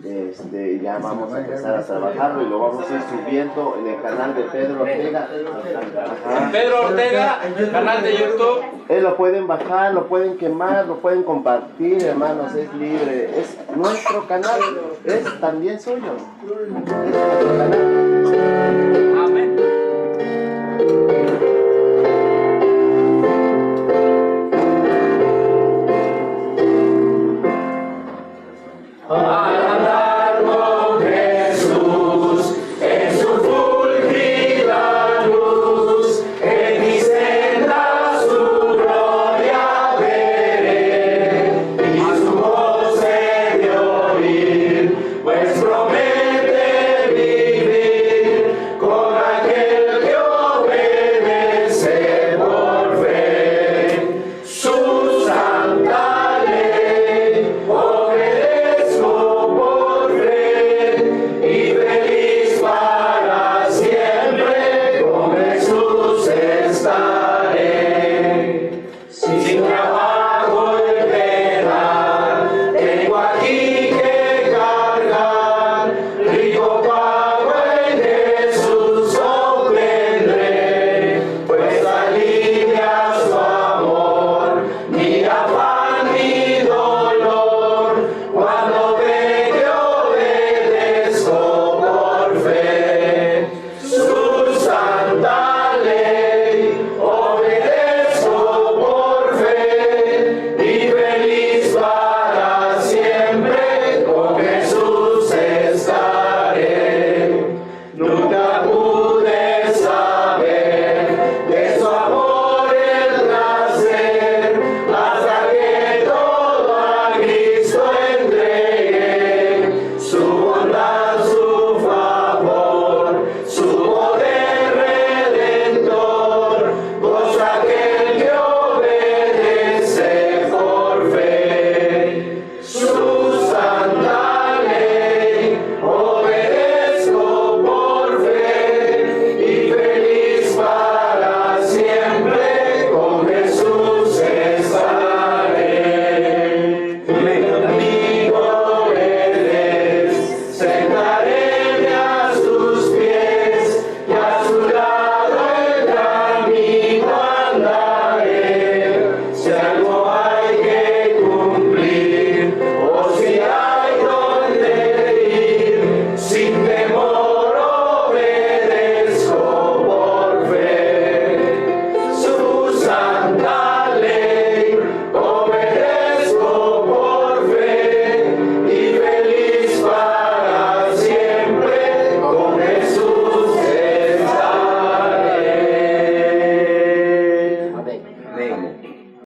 Ya vamos a empezar a trabajarlo y lo vamos a ir subiendo en el canal de Pedro Ortega. Pedro Ortega, canal de YouTube. Lo pueden bajar, lo pueden quemar, lo pueden compartir, hermanos, es libre. Es nuestro canal, es también suyo. Es nuestro canal.